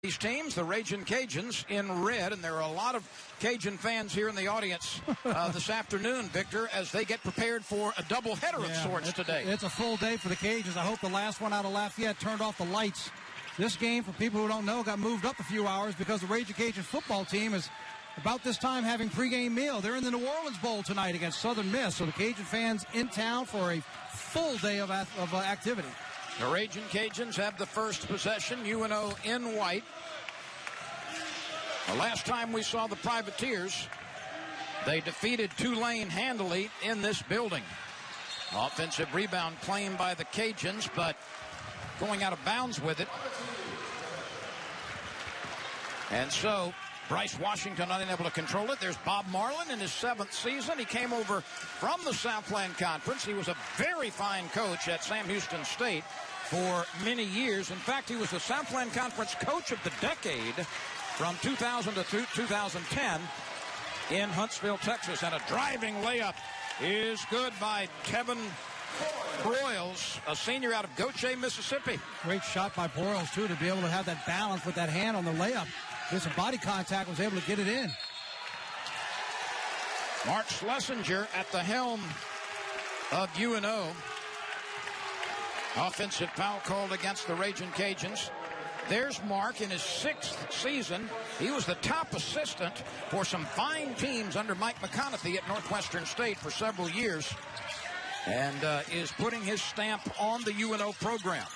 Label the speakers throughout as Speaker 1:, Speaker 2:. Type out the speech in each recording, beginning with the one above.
Speaker 1: These teams, the Ragin' Cajuns in red, and there are a lot of Cajun fans here in the audience this afternoon, Victor, as they get prepared for a doubleheader of sorts today.
Speaker 2: It's a full day for the Cajuns. I hope the last one out of Lafayette turned off the lights. This game, for people who don't know, got moved up a few hours because the Ragin' Cajun football team is about this time having pregame meal. They're in the New Orleans Bowl tonight against Southern Miss, so the Cajun fans in town for a full day of activity.
Speaker 1: The Ragin' Cajuns have the first possession, UNO in white. The last time we saw the Privateers, they defeated Tulane handily in this building. Offensive rebound claimed by the Cajuns, but going out of bounds with it. And so Bryce Washington unable to control it. There's Bob Marlin in his 7th season. He came over from the Southland Conference. He was a very fine coach at Sam Houston State for many years. In fact, he was the Southland Conference Coach of the Decade from 2000 to 2010 in Huntsville, Texas. And a driving layup is good by Tevin Broyles, a senior out of Gautier, Mississippi.
Speaker 2: Great shot by Broyles, too, to be able to have that balance with that hand on the layup. Did some body contact, was able to get it in.
Speaker 1: Mark Schlesinger at the helm of UNO. Offensive foul called against the Ragin' Cajuns. There's Mark in his 6th season. He was the top assistant for some fine teams under Mike McConaughey at Northwestern State for several years, and is putting his stamp on the UNO program.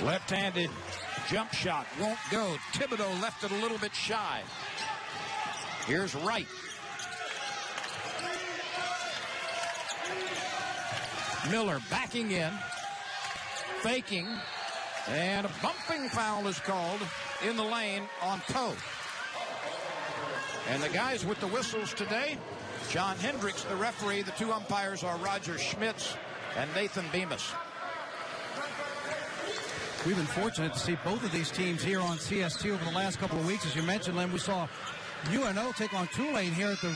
Speaker 1: Left-handed jump shot won't go. Thibodeau left it a little bit shy. Here's Wright. Miller backing in, faking, and a bumping foul is called in the lane on Poe. And the guys with the whistles today, John Hendricks, the referee. The 2 umpires are Roger Schmitz and Nathan Bemis.
Speaker 2: We've been fortunate to see both of these teams here on CST over the last couple of weeks. As you mentioned, Lynn, we saw UNO take on Tulane here at the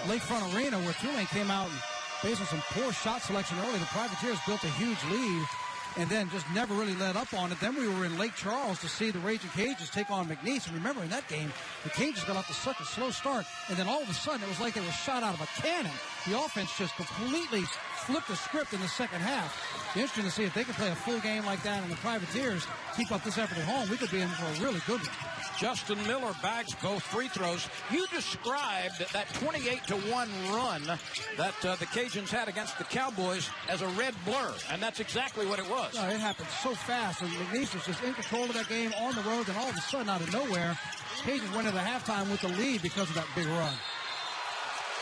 Speaker 2: Lakefront Arena, where Tulane came out and based on some poor shot selection early. The Privateers built a huge lead and then just never really let up on it. Then we were in Lake Charles to see the Ragin' Cajuns take on McNeese. And remember, in that game, the Cajuns got off to such a slow start, and then all of a sudden it was like they were shot out of a cannon. The offense just completely flipped the script in the second half. It's interesting to see if they can play a full game like that, and the Privateers keep up this effort at home. We could be in for a really good one.
Speaker 1: Justin Miller bags both free throws. You described that 28-1 run that the Cajuns had against the Cowboys as a red blur, and that's exactly what it was.
Speaker 2: No, it happened so fast, and McNeese was just in control of that game on the road, and all of a sudden, out of nowhere, Cajuns went into halftime with the lead because of that big run.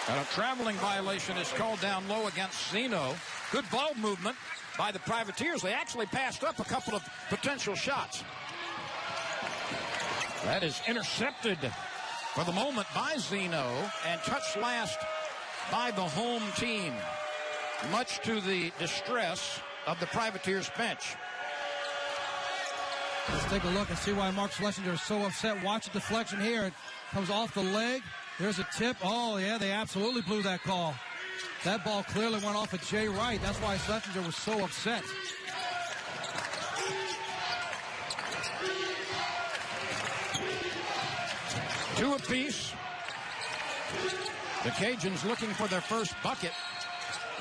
Speaker 1: And a traveling violation is called down low against Zeno. Good ball movement by the Privateers. They actually passed up a couple of potential shots. That is intercepted for the moment by Zeno and touched last by the home team, much to the distress of the Privateers bench.
Speaker 2: Let's take a look and see why Mark Schlesinger is so upset. Watch the deflection here. It comes off the leg. There's a tip. Oh, yeah, they absolutely blew that call. That ball clearly went off of Jay Wright. That's why Schlesinger was so upset.
Speaker 1: Two apiece. The Cajuns looking for their first bucket.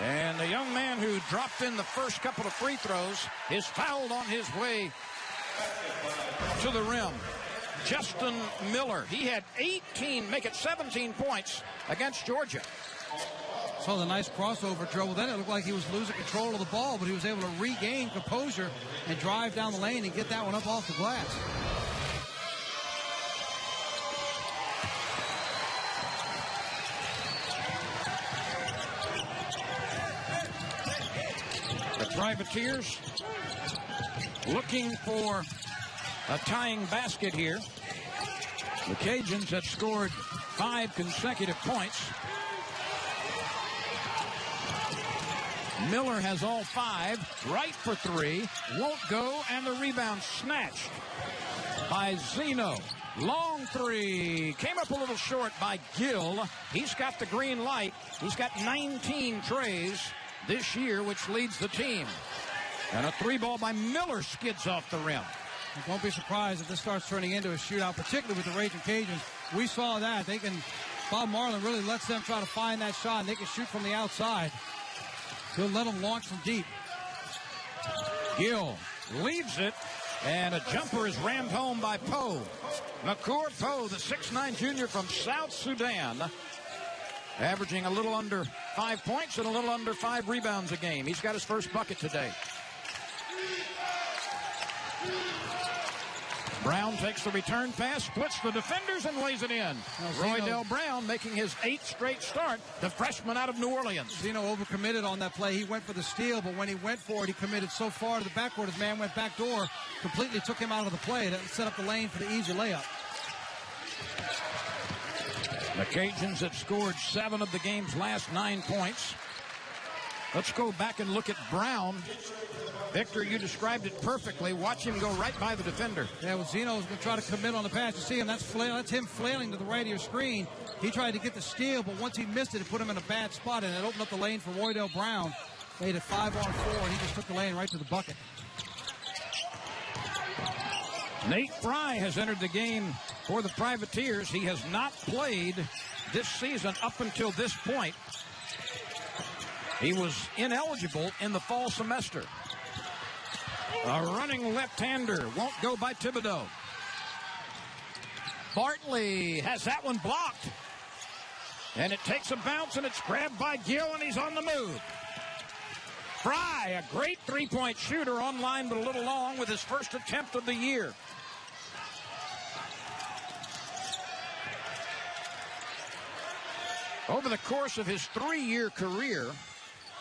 Speaker 1: And the young man who dropped in the first couple of free throws is fouled on his way to the rim. Justin Miller. He had 18, make it 17 points against Georgia.
Speaker 2: Saw the nice crossover dribble. Then it looked like he was losing control of the ball, but he was able to regain composure and drive down the lane and get that one up off the glass.
Speaker 1: The Privateers looking for a tying basket here. The Cajuns have scored 5 consecutive points. Miller has all 5. Right for 3. Won't go, and the rebound snatched by Zeno. Long 3. Came up a little short by Gill. He's got the green light. He's got 19 trays this year, which leads the team. And a 3-ball by Miller skids off the rim.
Speaker 2: And don't be surprised if this starts turning into a shootout, particularly with the Raging Cajuns. We saw that. Bob Marlin really lets them try to find that shot, and they can shoot from the outside. He'll let them launch from deep.
Speaker 1: Gill leaves it, and a jumper is rammed home by Poe. Makur Poe, the 6'9 junior from South Sudan, averaging a little under 5 points and a little under 5 rebounds a game. He's got his first bucket today. Brown takes the return pass, splits the defenders, and lays it in. Roydell Brown making his 8th straight start, the freshman out of New Orleans.
Speaker 2: Zeno overcommitted on that play. He went for the steal, but when he went for it, he committed so far to the backcourt, his man went backdoor, completely took him out of the play. That set up the lane for the easy layup.
Speaker 1: The Cajuns have scored 7 of the game's last 9 points. Let's go back and look at Brown. Victor, you described it perfectly. Watch him go right by the defender.
Speaker 2: Yeah, well, Zeno's going to try to commit on the pass. You see him, that's him flailing to the right of your screen. He tried to get the steal, but once he missed it, it put him in a bad spot, and it opened up the lane for Roydell Brown. Made it 5-on-4, and he just took the lane right to the bucket.
Speaker 1: Nate Fry has entered the game for the Privateers. He has not played this season up until this point. He was ineligible in the fall semester. A running left-hander won't go by Thibodeau. Bartley has that one blocked. And it takes a bounce, and it's grabbed by Gill, and he's on the move. Fry, a great three-point shooter, online but a little long with his first attempt of the year. Over the course of his 3-year career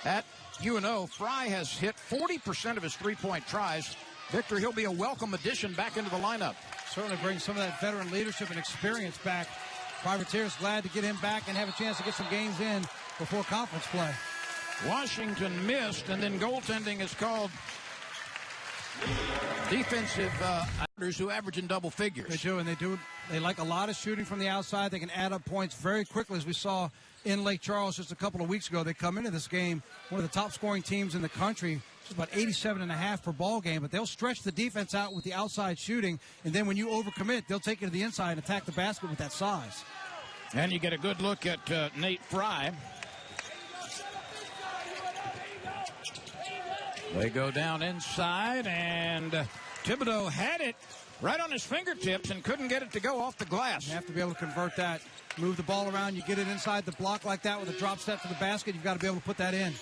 Speaker 1: at UNO, Fry has hit 40% of his three-point tries. Victor, he'll be a welcome addition back into the lineup.
Speaker 2: Certainly brings some of that veteran leadership and experience back. Privateers glad to get him back and have a chance to get some games in before conference play.
Speaker 1: Washington missed, and then goaltending is called. Defensive who average in double figures.
Speaker 2: They do, and they like a lot of shooting from the outside. They can add up points very quickly, as we saw in Lake Charles just a couple of weeks ago. They come into this game, one of the top scoring teams in the country, just about 87.5 per ball game, but they'll stretch the defense out with the outside shooting, and then when you overcommit, they'll take you to the inside and attack the basket with that size.
Speaker 1: And you get a good look at Nate Fry. They go down inside, and Thibodeau had it right on his fingertips and couldn't get it to go off the glass.
Speaker 2: You have to be able to convert that. Move the ball around. You get it inside the block like that with a drop step to the basket. You've got to be able to put that in.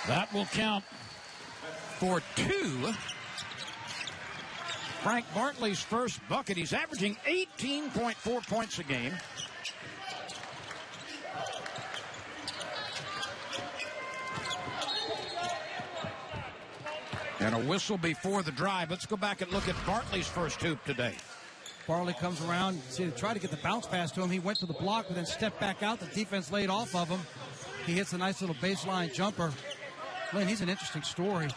Speaker 1: That will count for 2. Frank Bartley's first bucket. He's averaging 18.4 points a game. And a whistle before the drive. Let's go back and look at Bartley's first hoop today.
Speaker 2: Bartley comes around. See, to try to get the bounce pass to him. He went to the block, but then stepped back out. The defense laid off of him. He hits a nice little baseline jumper. Lynn, he's an interesting story.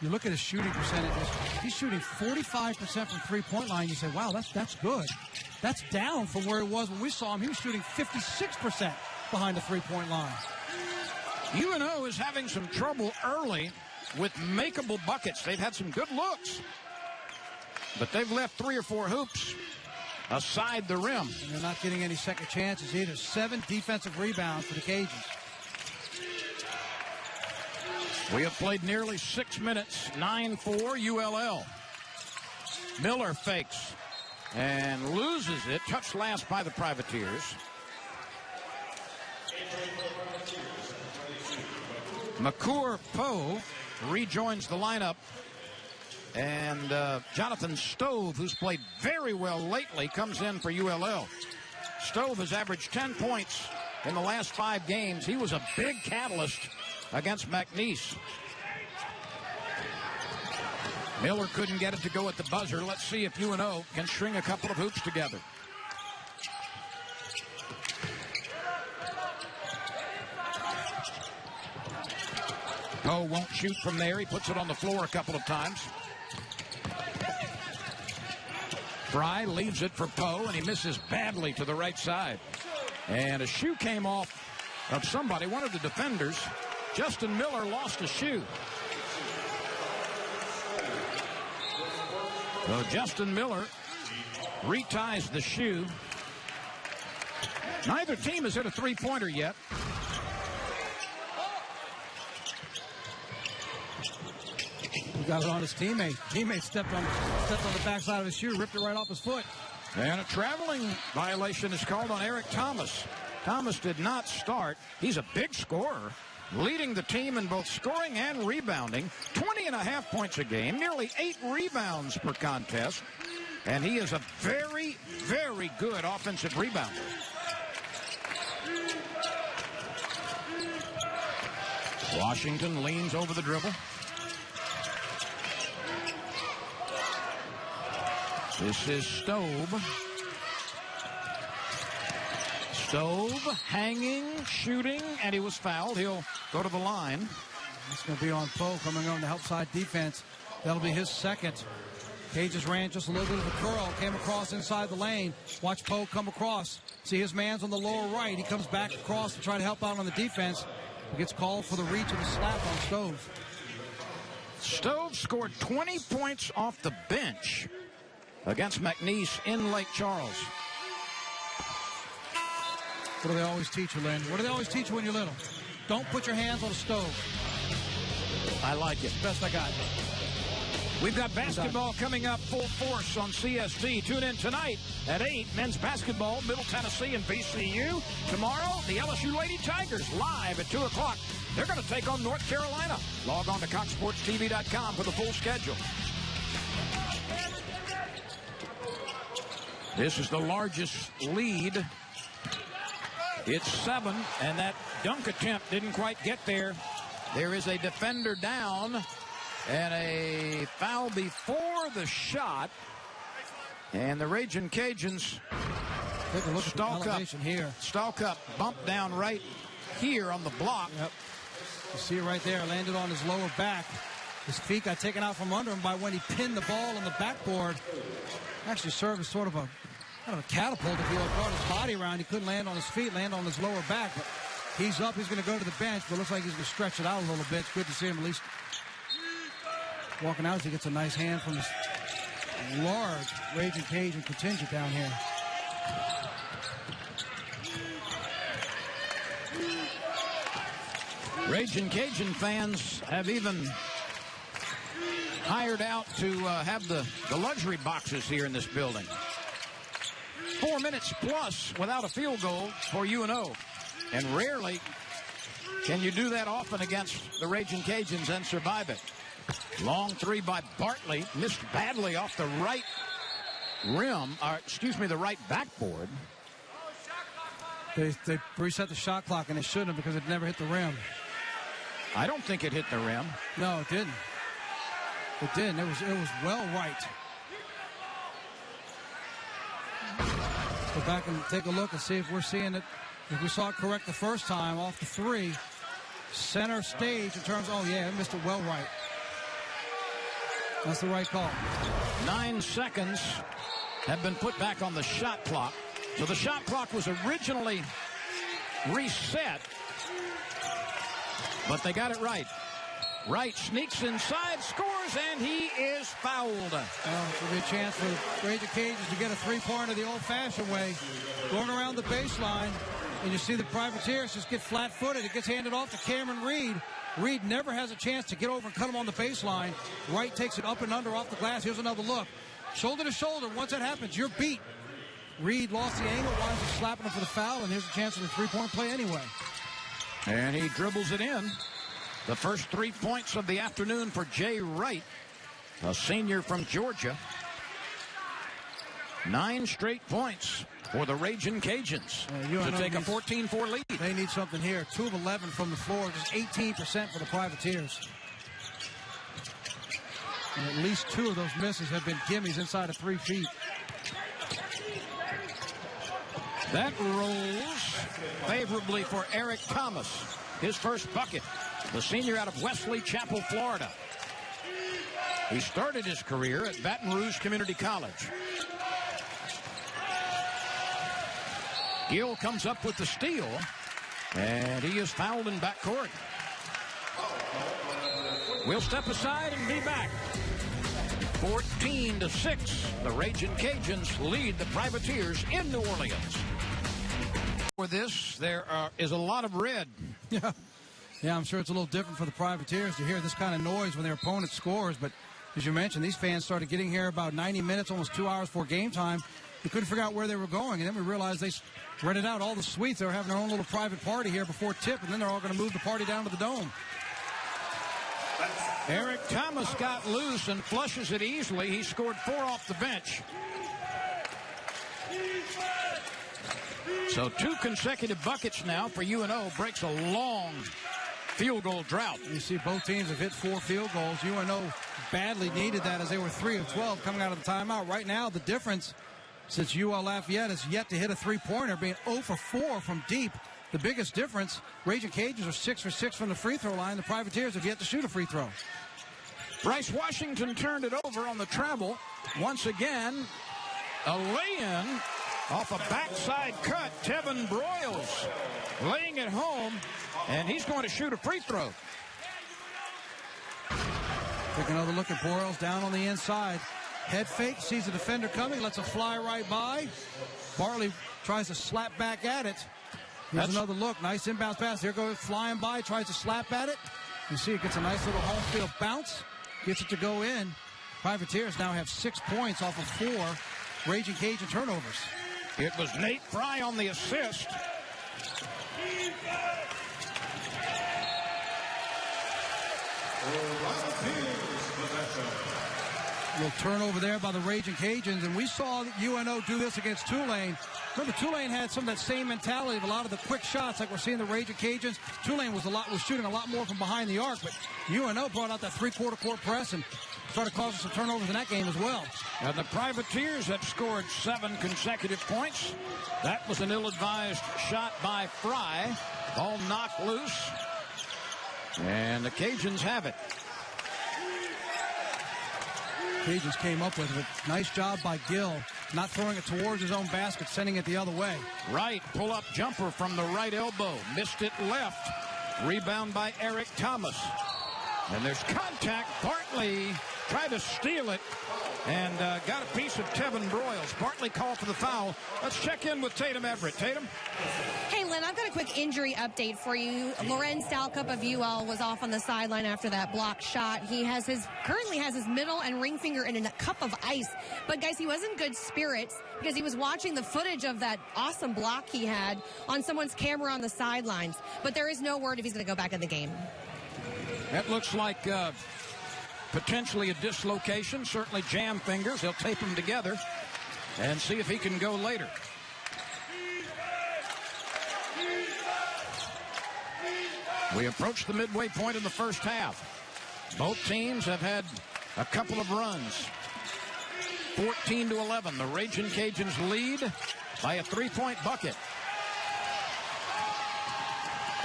Speaker 2: You look at his shooting percentages. He's shooting 45% from three-point line. You say, wow, that's good. That's down from where it was when we saw him. He was shooting 56% behind the three-point line.
Speaker 1: UNO is having some trouble early with makeable buckets. They've had some good looks, but they've left 3 or 4 hoops aside the rim.
Speaker 2: And they're not getting any second chances either. 7 defensive rebounds for the Cajuns.
Speaker 1: We have played nearly 6 minutes. 9-4 ULL. Miller fakes and loses it. Touched last by the Privateers. Makur Poe rejoins the lineup. And Jonathan Stove, who's played very well lately, comes in for ULL. Stove has averaged 10 points in the last 5 games. He was a big catalyst against McNeese. Miller couldn't get it to go at the buzzer. Let's see if UNO can string a couple of hoops together. Poe won't shoot from there. He puts it on the floor a couple of times. Fry leaves it for Poe, and he misses badly to the right side. And a shoe came off of somebody, one of the defenders. Justin Miller lost a shoe. So Justin Miller reties the shoe. Neither team has hit a three-pointer yet.
Speaker 2: He got it on his teammate. Teammate stepped on the backside of his shoe, ripped it right off his foot.
Speaker 1: And a traveling violation is called on Eric Thomas. Thomas did not start. He's a big scorer, leading the team in both scoring and rebounding. 20.5 points a game, nearly 8 rebounds per contest. And he is a very, very good offensive rebounder. Washington leans over the dribble. This is Stove. Stove hanging, shooting, and he was fouled. He'll go to the line.
Speaker 2: It's going to be on Poe coming on the help side defense. That'll be his second. Cages ran just a little bit of a curl, came across inside the lane. Watch Poe come across. See his man's on the lower right. He comes back across to try to help out on the defense. He gets called for the reach and the slap on Stove.
Speaker 1: Stove scored 20 points off the bench against McNeese in Lake Charles.
Speaker 2: What do they always teach you, Lynn? What do they always teach you when you're little? Don't put your hands on a stove.
Speaker 1: I like it.
Speaker 2: Best I got.
Speaker 1: We've got basketball coming up full force on CST. Tune in tonight at 8. Men's basketball, Middle Tennessee and VCU. Tomorrow, the LSU Lady Tigers live at 2 o'clock. They're going to take on North Carolina. Log on to CoxSportsTV.com for the full schedule. This is the largest lead. It's 7, and that dunk attempt didn't quite get there. There is a defender down. And a foul before the shot. And the Ragin' Cajuns
Speaker 2: take a look at the elevation here.
Speaker 1: Stalk up, bump down right here on the block.
Speaker 2: Yep. You see it right there. Landed on his lower back. His feet got taken out from under him by when he pinned the ball on the backboard. Actually served as sort of a kind of a catapult if he had brought his body around. He couldn't land on his feet, land on his lower back. But he's up. He's going to go to the bench, but it looks like he's going to stretch it out a little bit. It's good to see him at least walking out as he gets a nice hand from this large Ragin' Cajun contingent down here.
Speaker 1: Ragin' Cajun fans have even hired out to have the luxury boxes here in this building. 4 minutes plus without a field goal for UNO. And rarely can you do that often against the Ragin' Cajuns and survive it. Long three by Bartley, missed badly off the right rim, or excuse me, the right backboard.
Speaker 2: They reset the shot clock, and they shouldn't have because it never hit the rim.
Speaker 1: I don't think it hit the rim.
Speaker 2: No, it didn't. It didn't. It was well right. Go back and take a look and see if we're seeing it. If we saw it correct the first time off the three, center stage in terms of, oh yeah, it missed it well right. That's the right call.
Speaker 1: 9 seconds have been put back on the shot clock. So the shot clock was originally reset, but they got it right. Wright sneaks inside, scores, and he is fouled.
Speaker 2: It'll be a chance for Ragin' Cajuns to get a three-pointer the old-fashioned way. Going around the baseline, and you see the Privateers just get flat-footed. It gets handed off to Cameron Reed. Reed never has a chance to get over and cut him on the baseline. Wright takes it up and under off the glass. Here's another look. Shoulder to shoulder. Once that happens, you're beat. Reed lost the angle, winds up slapping him for the foul, and here's a chance for the three-point play anyway.
Speaker 1: And he dribbles it in. The first 3 points of the afternoon for Jay Wright, a senior from Georgia. 9 straight points for the Ragin' Cajuns to take a 14-4 lead.
Speaker 2: They need something here. 2 of 11 from the floor, just 18% for the Privateers. And at least 2 of those misses have been gimmies inside of 3 feet.
Speaker 1: That rolls favorably for Eric Thomas. His first bucket, the senior out of Wesley Chapel, Florida. He started his career at Baton Rouge Community College. Gill comes up with the steal. And he is fouled in backcourt. We'll step aside and be back. 14-6. The Raging Cajuns lead the Privateers in New Orleans. For this, there is a lot of red.
Speaker 2: Yeah, I'm sure it's a little different for the Privateers to hear this kind of noise when their opponent scores. But as you mentioned, these fans started getting here about 90 minutes, almost 2 hours before game time. We couldn't figure out where they were going, and then we realized they rented out all the suites. They were having their own little private party here before tip, and then they're all going to move the party down to the Dome.
Speaker 1: Eric Thomas got loose and flushes it easily. He scored 4 off the bench. So 2 consecutive buckets now for UNO. Breaks a long field goal drought.
Speaker 2: You see both teams have hit 4 field goals. UNO badly needed that as they were 3 of 12 coming out of the timeout. Right now, the difference, since UL Lafayette has yet to hit a three-pointer, being 0 for 4 from deep, the biggest difference, Raging Cajuns are 6 for 6 from the free throw line. The Privateers have yet to shoot a free throw.
Speaker 1: Bryce Washington turned it over on the travel. Once again, a lay-in off a backside cut. Tevin Broyles laying it home, and he's going to shoot a free throw.
Speaker 2: Take another look at Broyles down on the inside. Head fake, sees the defender coming, lets it fly right by. Bartley tries to slap back at it. Here's another look. Nice inbounds pass. Here goes flying by. Tries to slap at it. You see it gets a nice little home field bounce. Gets it to go in. Privateers now have 6 points off of 4 Raging Cajun turnovers.
Speaker 1: It was Nate Fry on the assist.
Speaker 2: Little turnover there by the Raging Cajuns, and we saw UNO do this against Tulane. Remember, Tulane had some of that same mentality of a lot of the quick shots like we're seeing the Raging Cajuns. Tulane was shooting a lot more from behind the arc, but UNO brought out that three-quarter court press and started causing some turnovers in that game as well.
Speaker 1: And the Privateers have scored 7 consecutive points. That was an ill-advised shot by Fry. Ball knocked loose, and the Cajuns have it.
Speaker 2: Cajuns came up with it. Nice job by Gill, not throwing it towards his own basket, sending it the other way.
Speaker 1: Right, pull-up jumper from the right elbow. Missed it left. Rebound by Eric Thomas. And there's contact. Bartley tried to steal it and got a piece of Tevin Broyles. Bartley called for the foul. Let's check in with Tatum Everett. Tatum?
Speaker 3: Hey, Lynn, I've got a quick injury update for you. Loren Stalcup of UL was off on the sideline after that blocked shot. He currently has his middle and ring finger in a cup of ice. But, guys, he was in good spirits because he was watching the footage of that awesome block he had on someone's camera on the sidelines. But there is no word if he's going to go back in the game.
Speaker 1: That looks like potentially a dislocation, certainly jam fingers. He'll tape them together and see if he can go later. We approach the midway point in the first half. Both teams have had a couple of runs. 14-11. The Raging Cajuns lead by a 3-point bucket.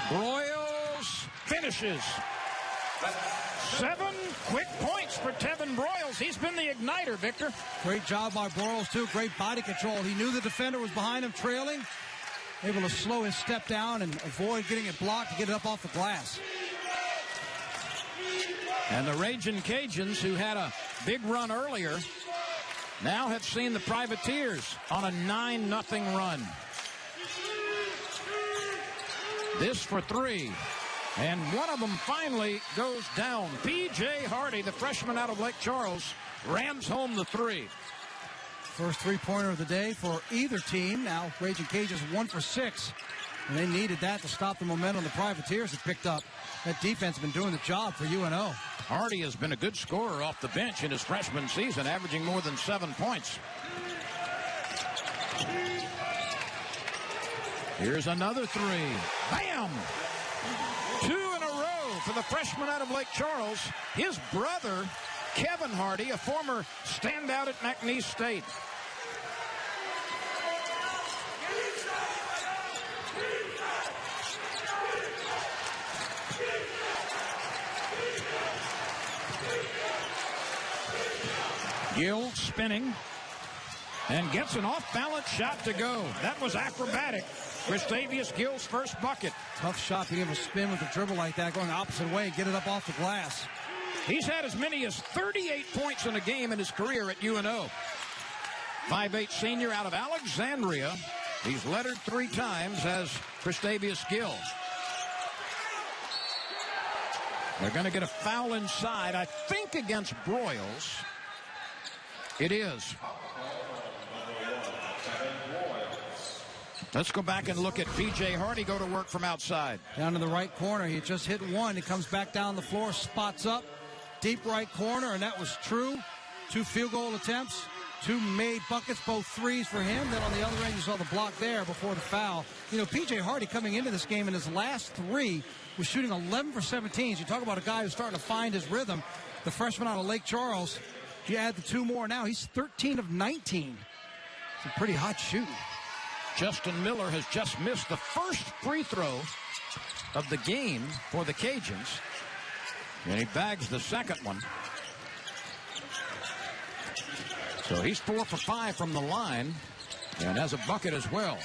Speaker 1: Broyles finishes. 7 quick points for Tevin Broyles. He's been the igniter, Victor.
Speaker 2: Great job by Broyles, too. Great body control. He knew the defender was behind him trailing. Able to slow his step down and avoid getting it blocked to get it up off the glass.
Speaker 1: And the Raging Cajuns, who had a big run earlier, now have seen the Privateers on a 9-0 run. This for 3. And one of them finally goes down. P.J. Hardy, the freshman out of Lake Charles, rams home the 3.
Speaker 2: First three-pointer of the day for either team. Now Raging Cajuns 1 for 6. And they needed that to stop the momentum the Privateers have picked up. That defense has been doing the job for UNO.
Speaker 1: Hardy has been a good scorer off the bench in his freshman season, averaging more than 7 points. Here's another 3. Bam! 2 in a row for the freshman out of Lake Charles. His brother, Kevin Hardy, a former standout at McNeese State. Gill spinning and gets an off-balance shot to go. That was acrobatic. Gustavius Gill's first bucket.
Speaker 2: Tough shot being able to spin with the dribble like that, going the opposite way, get it up off the glass.
Speaker 1: He's had as many as 38 points in a game in his career at UNO. 5'8" senior out of Alexandria. He's lettered 3 times as Gustavius Gill. They're going to get a foul inside, I think, against Broyles. It is. Let's go back and look at P.J. Hardy go to work from outside.
Speaker 2: Down in the right corner. He just hit one. He comes back down the floor, spots up. Deep right corner, and that was true. 2 field goal attempts. 2 made buckets, both threes for him. Then on the other end, you saw the block there before the foul. You know, P.J. Hardy coming into this game in his last 3 was shooting 11 for 17. So you talk about a guy who's starting to find his rhythm. The freshman out of Lake Charles, you add the 2 more now. He's 13 of 19. It's a pretty hot shooting.
Speaker 1: Justin Miller has just missed the first free throw of the game for the Cajuns. And he bags the second one. So he's 4 for 5 from the line and has a bucket as well.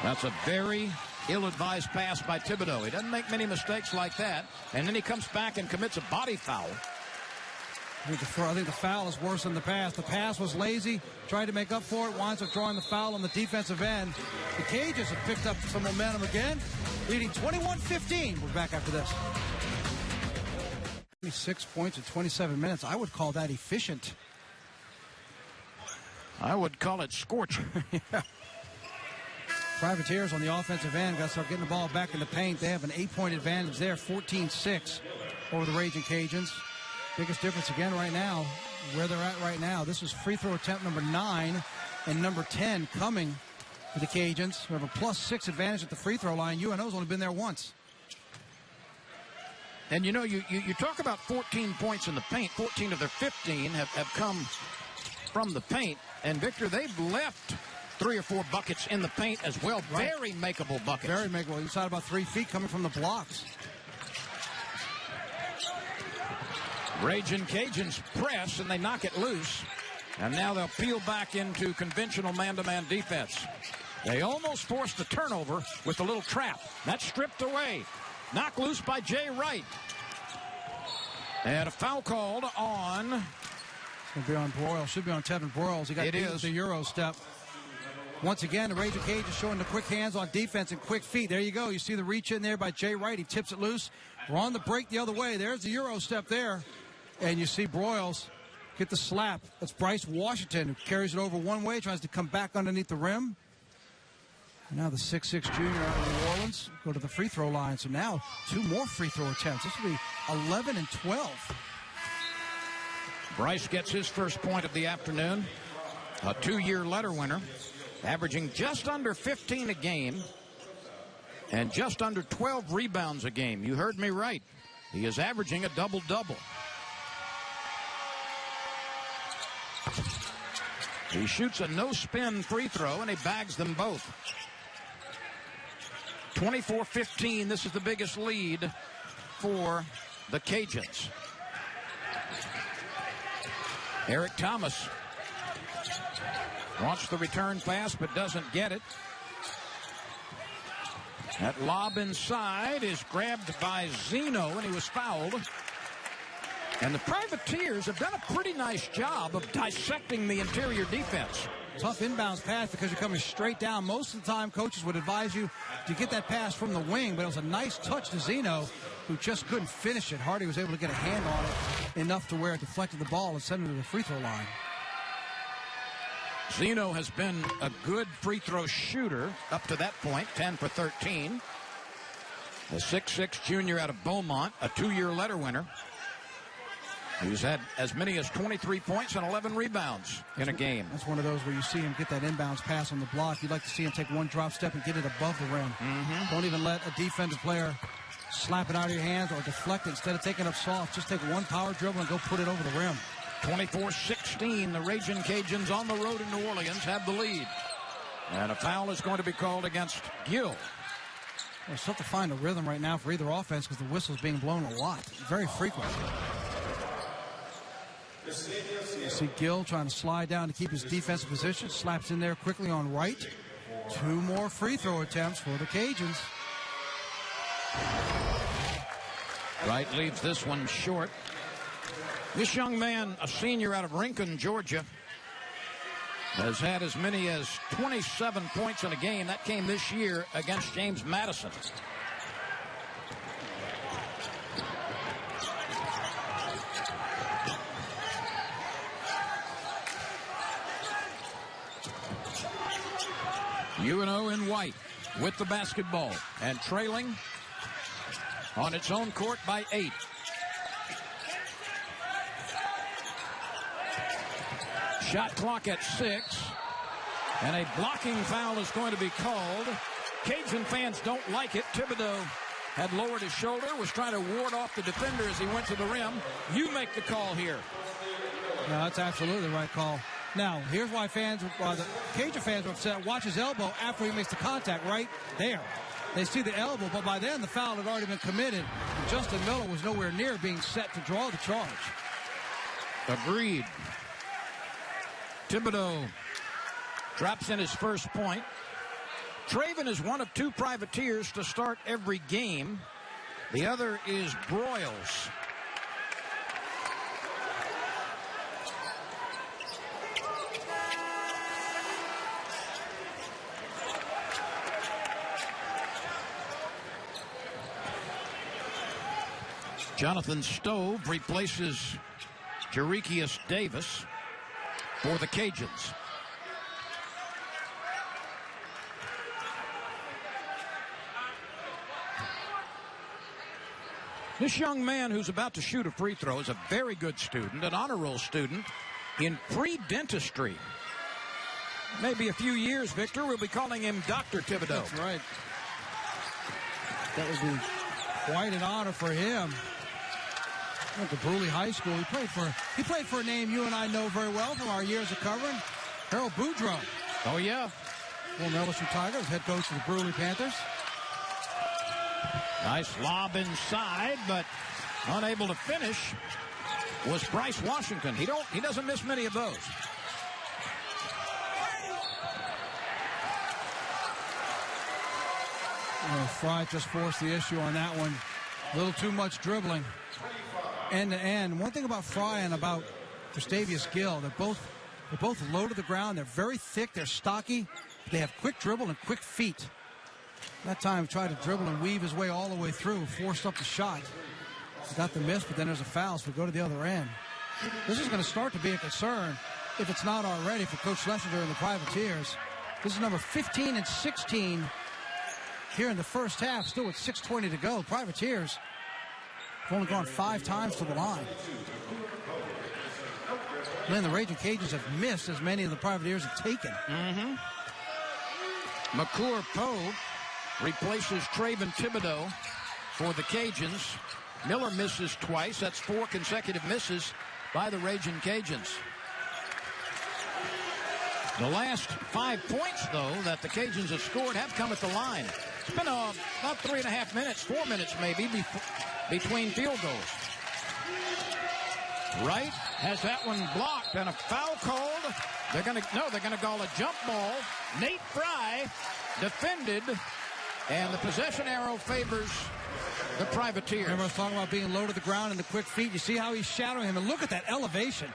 Speaker 1: That's a very ill-advised pass by Thibodeau. He doesn't make many mistakes like that. And then he comes back and commits a body foul.
Speaker 2: I think the foul is worse than the pass. The pass was lazy, tried to make up for it, winds up drawing the foul on the defensive end. The Cajuns have picked up some momentum again, leading 21-15. We're back after this. 26 points in 27 minutes. I would call that efficient.
Speaker 1: I would call it scorching.
Speaker 2: Yeah. Privateers on the offensive end got to start getting the ball back in the paint. They have an 8-point advantage there, 14-6 over the Raging Cajuns. Biggest difference again right now, where they're at right now. This is free throw attempt number 9 and number 10 coming for the Cajuns. We have a +6 advantage at the free throw line. UNO's only been there once.
Speaker 1: And you know, you talk about 14 points in the paint. 14 of their 15 have come from the paint. And Victor, they've left 3 or 4 buckets in the paint as well. Right. Very makeable buckets.
Speaker 2: Very makeable. Inside about 3 feet coming from the blocks.
Speaker 1: Raging Cajuns press and they knock it loose. And now they'll peel back into conventional man-to-man defense. They almost forced the turnover with a little trap. That's stripped away. Knocked loose by Jay Wright. And a foul called on.
Speaker 2: It's going to be on Broyles. Should be on Tevin Broyles. He got beat with the Euro step. Once again, the Raging Cajuns showing the quick hands on defense and quick feet. There you go. You see the reach in there by Jay Wright. He tips it loose. We're on the break the other way. There's the Euro step there. And you see Broyles get the slap. That's Bryce Washington, who carries it over one way, tries to come back underneath the rim. And now the 6'6" junior out of New Orleans go to the free throw line. So now 2 more free throw attempts. This will be 11 and 12.
Speaker 1: Bryce gets his first point of the afternoon. A 2-year letter winner, averaging just under 15 a game and just under 12 rebounds a game. You heard me right. He is averaging a double-double. He shoots a no-spin free throw, and he bags them both. 24-15, this is the biggest lead for the Cajuns. Eric Thomas wants the return pass, but doesn't get it. That lob inside is grabbed by Zeno, and he was fouled. And the Privateers have done a pretty nice job of dissecting the interior defense.
Speaker 2: Tough inbounds pass because you're coming straight down. Most of the time, coaches would advise you to get that pass from the wing, but it was a nice touch to Zeno, who just couldn't finish it. Hardy was able to get a hand on it enough to where it deflected the ball and sent it to the free throw line.
Speaker 1: Zeno has been a good free throw shooter up to that point, 10 for 13. The 6'6" junior out of Beaumont, a 2-year letter winner. He's had as many as 23 points and 11 rebounds in a game.
Speaker 2: That's one of those where you see him get that inbounds pass on the block. You'd like to see him take one drop step and get it above the rim. Don't even let a defensive player slap it out of your hands or deflect it. Instead of taking it up soft, just take one power dribble and go put it over the rim.
Speaker 1: 24-16, the Raging Cajuns on the road in New Orleans have the lead. And a foul is going to be called against Gill.
Speaker 2: Well, it's tough to find a rhythm right now for either offense because the whistle's being blown a lot, very frequent. You see Gill trying to slide down to keep his defensive position. Slaps in there quickly on Wright. 2 more free throw attempts for the Cajuns.
Speaker 1: Wright leaves this one short. This young man, a senior out of Rincon, Georgia, has had as many as 27 points in a game. That came this year against James Madison. UNO in white with the basketball and trailing on its own court by 8. Shot clock at 6. And a blocking foul is going to be called. Cajun fans don't like it. Thibodeau had lowered his shoulder, was trying to ward off the defender as he went to the rim. You make the call here.
Speaker 2: No, that's absolutely the right call. Now, here's why the Cajun fans are upset. Watch his elbow after he makes the contact right there. They see the elbow, but by then the foul had already been committed. And Justin Miller was nowhere near being set to draw the charge.
Speaker 1: Agreed. Thibodeau drops in his first point. Traven is one of 2 privateers to start every game. The other is Broyles. Jonathan Stove replaces Jerichius Davis for the Cajuns. This young man who's about to shoot a free throw is a very good student, an honor roll student in pre-dentistry. Maybe a few years, Victor, we'll be calling him Dr. Thibodeau.
Speaker 2: That's right. That would be quite an honor for him. Went to Bruley High School. He played for a name you and I know very well from our years of covering, Harold Boudreaux.
Speaker 1: Oh, yeah.
Speaker 2: Former LSU Tigers, head coach of the Bruley Panthers.
Speaker 1: Nice lob inside, but unable to finish was Bryce Washington. He doesn't miss many of those.
Speaker 2: Fry just forced the issue on that one. A little too much dribbling. End to end. One thing about Fry and about Gustavius Gill, they're both low to the ground. They're very thick. They're stocky. They have quick dribble and quick feet. That time tried to dribble and weave his way all the way through, forced up the shot. Got the miss, but then there's a foul, so we go to the other end. This is going to start to be a concern, if it's not already, for Coach Schlesinger and the Privateers. This is number 15 and 16 here in the first half, still with 6:20 to go. Privateers have only gone 5 times to the line. Then the Raging Cajuns have missed as many of the Privateers have taken.
Speaker 1: McClure Poe replaces Traven Thibodeau for the Cajuns. Miller misses twice. That's 4 consecutive misses by the Raging Cajuns. The last 5 points, though, that the Cajuns have scored have come at the line. It's been about 3.5 minutes, 4 minutes maybe, between field goals. Wright has that one blocked and a foul called. They're going to call a jump ball. Nate Fry defended, and the possession arrow favors the Privateers.
Speaker 2: Remember I was talking about being low to the ground and the quick feet. You see how he's shadowing him, and look at that elevation.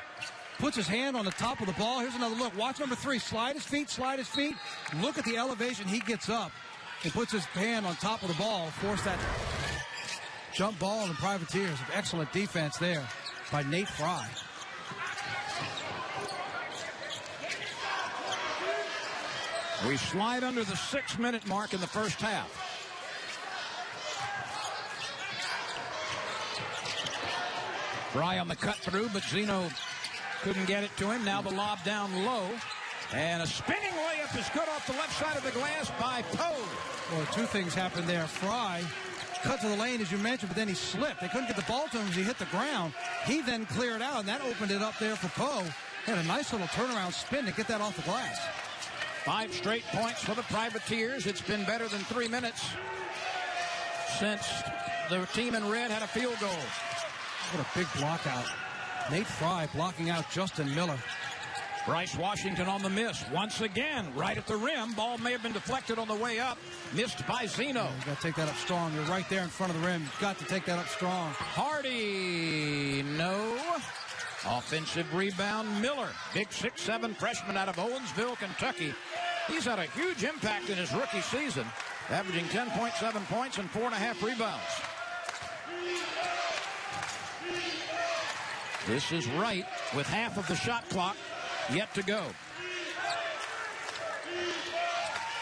Speaker 2: Puts his hand on the top of the ball. Here's another look. Watch number 3. Slide his feet, slide his feet. Look at the elevation he gets up and puts his hand on top of the ball. Force that jump ball, and the Privateers have excellent defense there by Nate Fry.
Speaker 1: We slide under the 6-minute mark in the first half. Fry on the cut through, but Zeno couldn't get it to him. Now the lob down low. And a spinning layup is good off the left side of the glass by Poe.
Speaker 2: Well, 2 things happened there. Fry cut to the lane, as you mentioned, but then he slipped. They couldn't get the ball to him as he hit the ground. He then cleared out, and that opened it up there for Poe. Had a nice little turnaround spin to get that off the glass.
Speaker 1: 5 straight points for the Privateers. It's been better than 3 minutes since the team in red had a field goal.
Speaker 2: What a big block out. Nate Fry blocking out Justin Miller.
Speaker 1: Bryce Washington on the miss. Once again, right at the rim. Ball may have been deflected on the way up. Missed by Zeno.
Speaker 2: You got to take that up strong. You're right there in front of the rim. You've got to take that up strong.
Speaker 1: Hardy, no. Offensive rebound, Miller. Big 6'7" freshman out of Owensville, Kentucky. He's had a huge impact in his rookie season, averaging 10.7 points and 4.5 rebounds. This is Wright with half of the shot clock yet to go.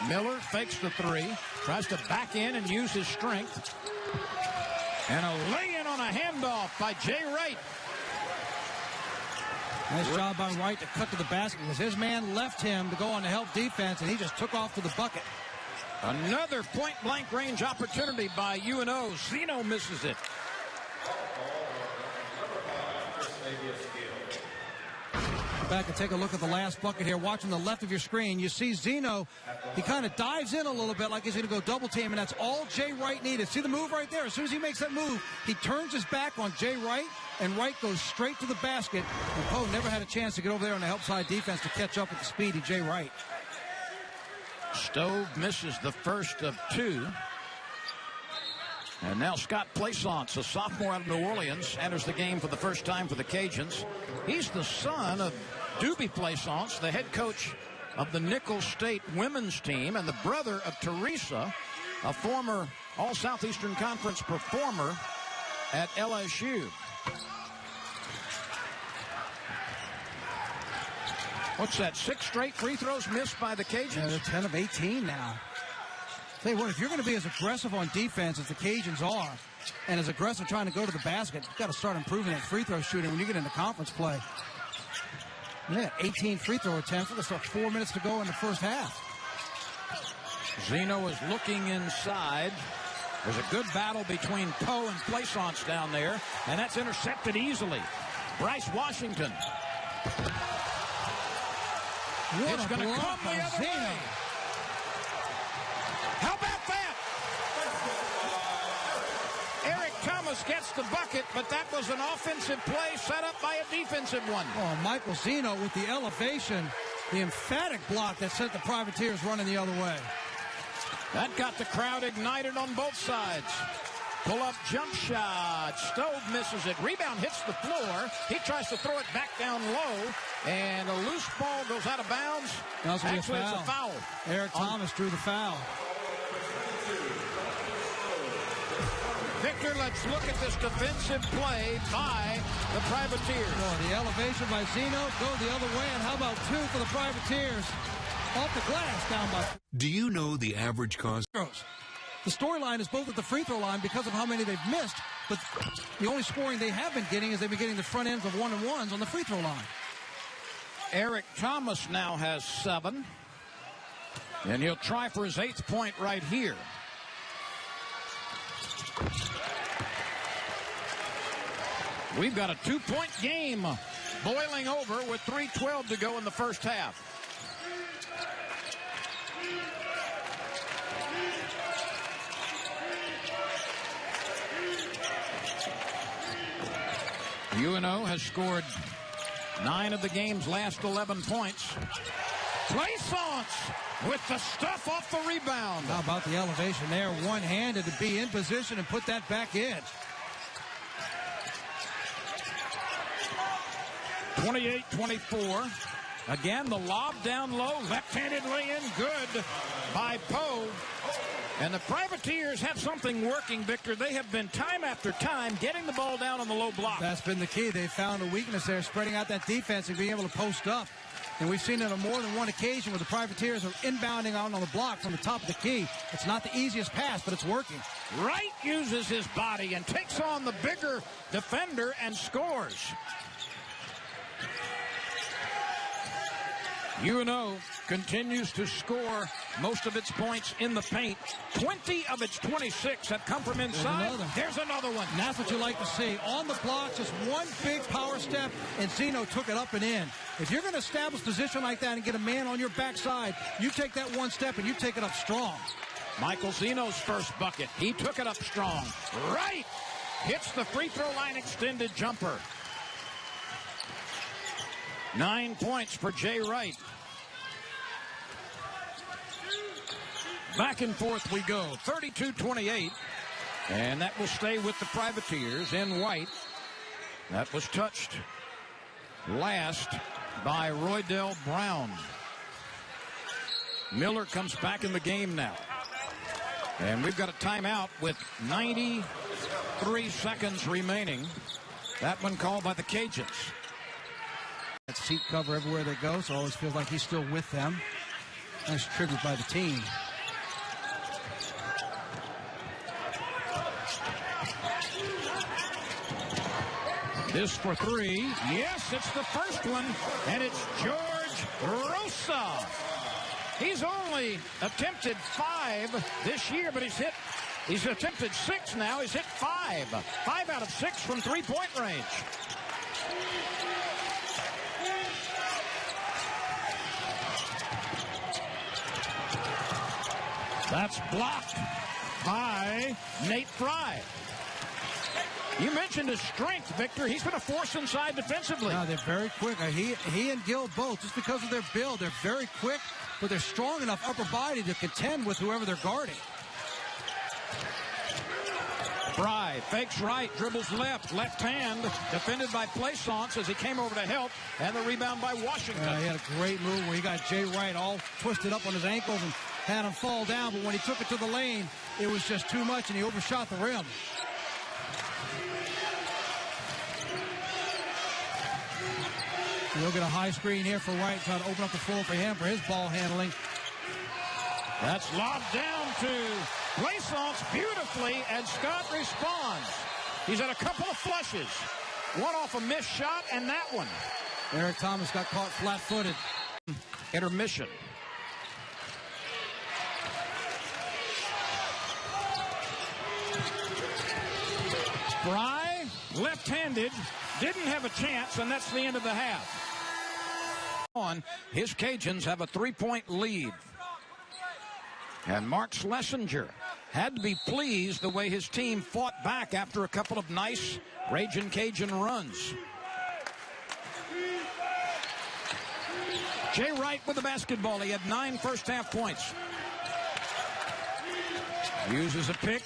Speaker 1: Miller fakes the three, tries to back in and use his strength. And a lay-in on a handoff by Jay Wright.
Speaker 2: Nice job by Wright to cut to the basket because his man left him to go on to help defense, and he just took off to the bucket.
Speaker 1: Another point-blank range opportunity by UNO. Zeno misses it.
Speaker 2: Back and take a look at the last bucket here. Watching the left of your screen, you see Zeno. He kind of dives in a little bit like he's going to go double team, and that's all Jay Wright needed. See the move right there? As soon as he makes that move, he turns his back on Jay Wright, and Wright goes straight to the basket. And Poe never had a chance to get over there on the help side defense to catch up with the speedy Jay Wright.
Speaker 1: Stove misses the first of two. And now Scott Plaisance, a sophomore out of New Orleans, enters the game for the first time for the Cajuns. He's the son of Doobie Plaisance, the head coach of the Nicholls State women's team, and the brother of Teresa, a former All-Southeastern Conference performer at LSU. What's that, 6 straight free throws missed by the Cajuns?
Speaker 2: Yeah, they're 10 of 18 now. Tell you what, if you're going to be as aggressive on defense as the Cajuns are, and as aggressive trying to go to the basket, you've got to start improving that free throw shooting when you get into conference play. Yeah, 18 free throw attempts. We're going to start 4 minutes to go in the first half.
Speaker 1: Zeno is looking inside. There's a good battle between Poe and Plaisance down there, and that's intercepted easily. Bryce Washington. It's going to come the other way. How about that? Eric Thomas gets the bucket, but that was an offensive play set up by a defensive one.
Speaker 2: Oh, Michael Zeno with the elevation, the emphatic block that sent the Privateers running the other way.
Speaker 1: That got the crowd ignited on both sides. Pull-up jump shot. Stove misses it. Rebound hits the floor. He tries to throw it back down low, and a loose ball goes out of bounds.
Speaker 2: Actually,
Speaker 1: it's a foul.
Speaker 2: Eric Thomas drew the foul.
Speaker 1: Victor, let's look at this defensive play by the Privateers.
Speaker 2: Oh, the elevation by Zeno. Go the other way, and how about 2 for the Privateers? Off the glass, down by...
Speaker 4: Do you know the average cost?
Speaker 2: The storyline is both at the free throw line because of how many they've missed, but the only scoring they have been getting is they've been getting the front ends of 1-and-1s on the free throw line.
Speaker 1: Eric Thomas now has 7, and he'll try for his 8th point right here. We've got a 2-point game boiling over with 3:12 to go in the first half. UNO has scored 9 of the game's last 11 points. Plaisance with the stuff off the rebound.
Speaker 2: How about the elevation there? One-handed to be in position and put that back in.
Speaker 1: 28-24. Again, the lob down low. Left-handed lay-in. Good by Poe. And the Privateers have something working, Victor. They have been time after time getting the ball down on the low block.
Speaker 2: That's been the key. They've found a weakness there, spreading out that defense and being able to post up. And we've seen it on more than one occasion where the Privateers are inbounding out on the block from the top of the key. It's not the easiest pass, but it's working.
Speaker 1: Wright uses his body and takes on the bigger defender and scores. UNO continues to score most of its points in the paint. 20 of its 26 have come from inside. There's another one.
Speaker 2: And that's what you like to see. On the block, just one big power step, and Zeno took it up and in. If you're going to establish position like that and get a man on your backside, you take that one step and you take it up strong.
Speaker 1: Michael Zeno's first bucket. He took it up strong. Right! Hits the free throw line extended jumper. 9 points for Jay Wright. Back and forth we go. 32-28. And that will stay with the Privateers in white. That was touched last by Roydell Brown. Miller comes back in the game now. And we've got a timeout with 93 seconds remaining. That one called by the Cajuns.
Speaker 2: That seat cover everywhere they go, so it always feels like he's still with them. That's triggered by the team.
Speaker 1: This for three. Yes, it's the first one, and it's George Rosa. He's only attempted 5 this year, but he's attempted 6 now. He's hit 5. 5 out of 6 from three-point range. That's blocked by Nate Fry. You mentioned his strength, Victor. He's been a force inside defensively.
Speaker 2: No, they're very quick. He and Gill both, just because of their build, they're very quick, but they're strong enough upper body to contend with whoever they're guarding.
Speaker 1: Fry fakes right, dribbles left hand, defended by Plaisance as he came over to help, and the rebound by Washington.
Speaker 2: He had a great move where he got Jay Wright all twisted up on his ankles and had him fall down, but when he took it to the lane, it was just too much, and he overshot the rim. We'll get a high screen here for Wright, trying to open up the floor for him for his ball handling.
Speaker 1: That's lobbed down to Plaisance beautifully, and Scott responds. He's had a couple of flushes. One off a missed shot, and that one.
Speaker 2: Eric Thomas got caught flat-footed.
Speaker 1: Intermission. Fry, left-handed, didn't have a chance, and that's the end of the half. His Cajuns have a 3-point lead. And Mark Schlesinger had to be pleased the way his team fought back after a couple of nice Ragin' Cajun runs. Jay Wright with the basketball. He had 9 first-half points. Uses a pick.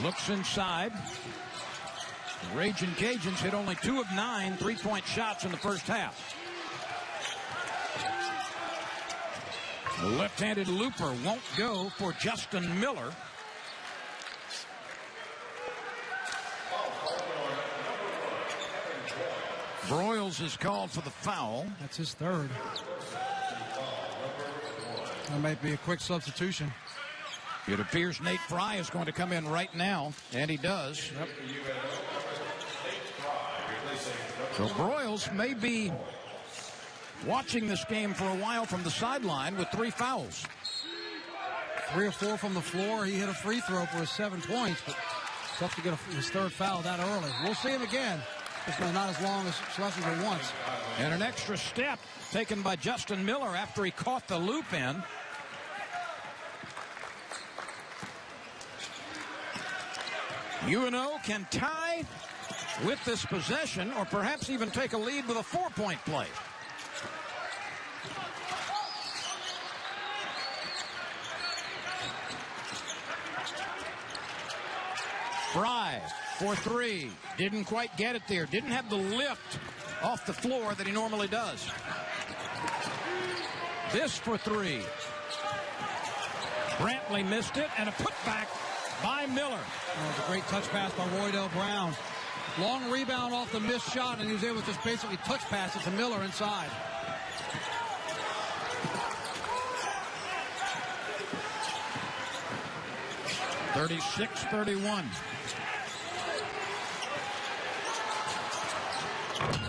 Speaker 1: Looks inside. The Ragin' Cajuns hit only 2 of 9 3-point shots in the first half. The left-handed looper won't go for Justin Miller. Broyles is called for the foul.
Speaker 2: That's his third. That might be a quick substitution.
Speaker 1: It appears Nate Fry is going to come in right now, and he does. Yep. So Broyles may be watching this game for a while from the sideline with 3 fouls.
Speaker 2: 3 or 4 from the floor. He hit a free throw for his 7 points, but tough to get his third foul that early. We'll see him again. It's not as long as Schlesinger wants.
Speaker 1: And an extra step taken by Justin Miller after he caught the loop in. UNO can tie with this possession, or perhaps even take a lead with a 4-point play. Fry for 3. Didn't quite get it there. Didn't have the lift off the floor that he normally does. This for 3. Brantley missed it, and a putback by Miller.
Speaker 2: That was a great touch pass by Roydell Brown. Long rebound off the missed shot, and he was able to just basically touch pass it to Miller inside.
Speaker 1: (36-31).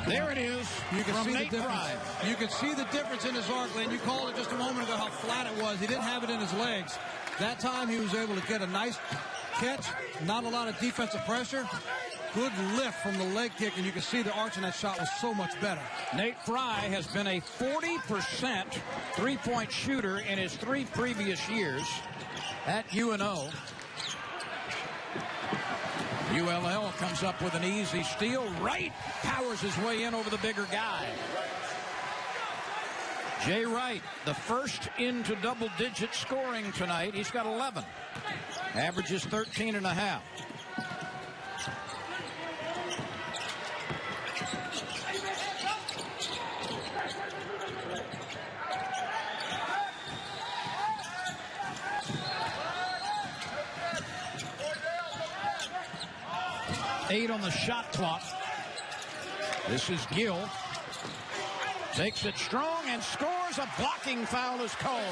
Speaker 1: There it is.
Speaker 2: You can
Speaker 1: from
Speaker 2: see
Speaker 1: Nate
Speaker 2: the difference.
Speaker 1: Fry.
Speaker 2: You can see the difference in his arc, Lynn. You called it just a moment ago how flat it was. He didn't have it in his legs. That time he was able to get a nice catch, not a lot of defensive pressure. Good lift from the leg kick, and you can see the arch in that shot was so much better.
Speaker 1: Nate Fry has been a 40% three-point shooter in his 3 previous years at UNO. ULL comes up with an easy steal. Wright powers his way in over the bigger guy. Jay Wright, the first into double-digit scoring tonight. He's got 11. Averages 13.5. Eight on the shot clock. This is Gill. Takes it strong and scores. A blocking foul is called.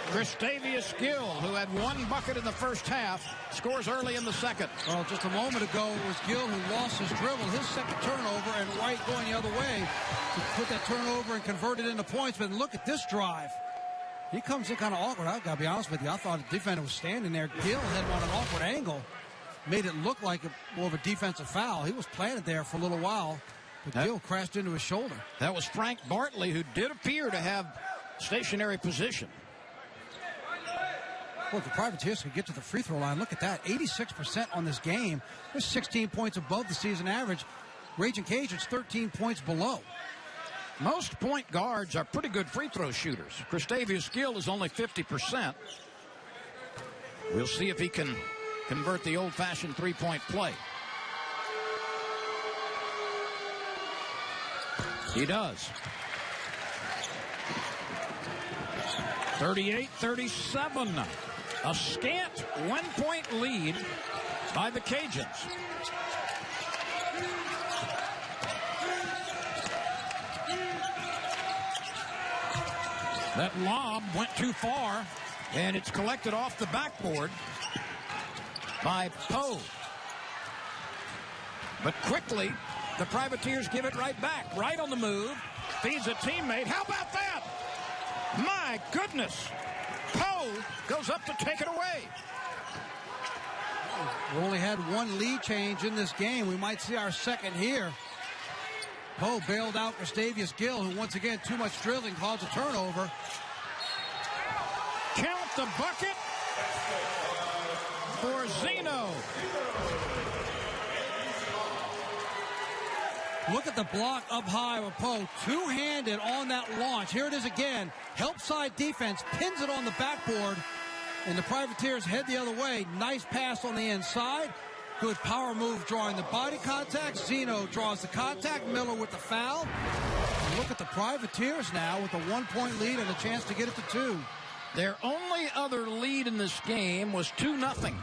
Speaker 1: Christavius Gill, who had one bucket in the first half, scores early in the second.
Speaker 2: Well, just a moment ago, it was Gill who lost his dribble, his second turnover, and Wright going the other way to put that turnover and convert it into points. But look at this drive. He comes in kind of awkward. I've got to be honest with you. I thought the defender was standing there. Gill had him on an awkward angle. Made it look like more of a defensive foul. He was planted there for a little while, but Gill crashed into his shoulder.
Speaker 1: That was Frank Bartley, who did appear to have stationary position.
Speaker 2: Look, the Privateers could get to the free throw line. Look at that, 86% on this game. There's 16 points above the season average. Raging Cajuns 13 points below.
Speaker 1: Most point guards are pretty good free throw shooters. Christavius Gill is only 50%. We'll see if he can convert the old-fashioned three-point play. He does. 38-37. A scant one-point lead by the Cajuns. That lob went too far, and it's collected off the backboard by Poe. But quickly, the Privateers give it right back. Right on the move. Feeds a teammate. How about that? My goodness. Poe goes up to take it away.
Speaker 2: We only had one lead change in this game. We might see our second here. Poe bailed out Christavius Gill, who once again, too much dribbling, calls a turnover.
Speaker 1: Count the bucket for Zeno.
Speaker 2: Look at the block up high with Poe. Two-handed on that launch. Here it is again. Help side defense. Pins it on the backboard. And the Privateers head the other way. Nice pass on the inside. Good power move drawing the body contact. Zeno draws the contact. Miller with the foul. And look at the Privateers now with a one-point lead and a chance to get it to 2.
Speaker 1: Their only other lead in this game was 2-0.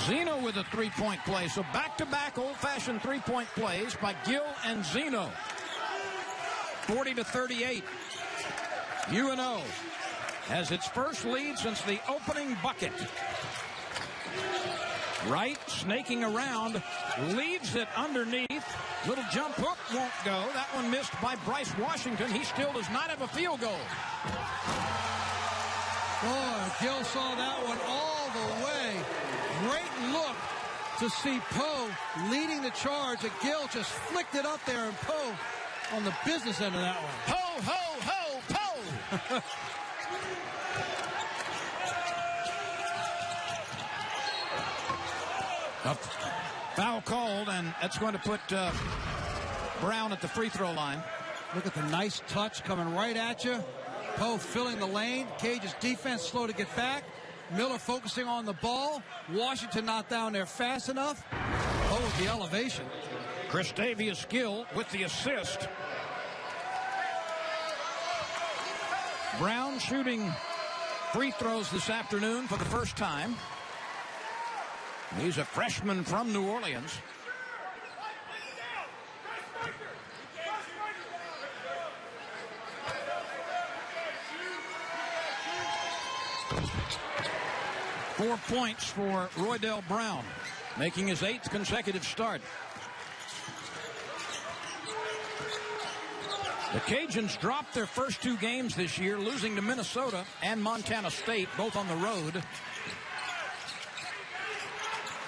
Speaker 1: Zeno with a three-point play. So back-to-back old-fashioned three-point plays by Gill and Zeno. 40-38. UNO has its first lead since the opening bucket. Wright snaking around, leaves it underneath. Little jump hook won't go. That one missed by Bryce Washington. He still does not have a field goal.
Speaker 2: Boy, Gill saw that one all the way. Great look to see Poe leading the charge. And Gill just flicked it up there, and Poe on the business end of that one.
Speaker 1: Ho, ho, ho, Poe! A foul called, and that's going to put Brown at the free throw line.
Speaker 2: Look at the nice touch coming right at you. Poe filling the lane. Cage's defense slow to get back. Miller focusing on the ball. Washington not down there fast enough. Poe with the elevation.
Speaker 1: Christavius Gill with the assist. Brown shooting free throws this afternoon for the first time. He's a freshman from New Orleans. Four points for Roydell Brown, making his 8th consecutive start. The Cajuns dropped their first 2 games this year, losing to Minnesota and Montana State, both on the road.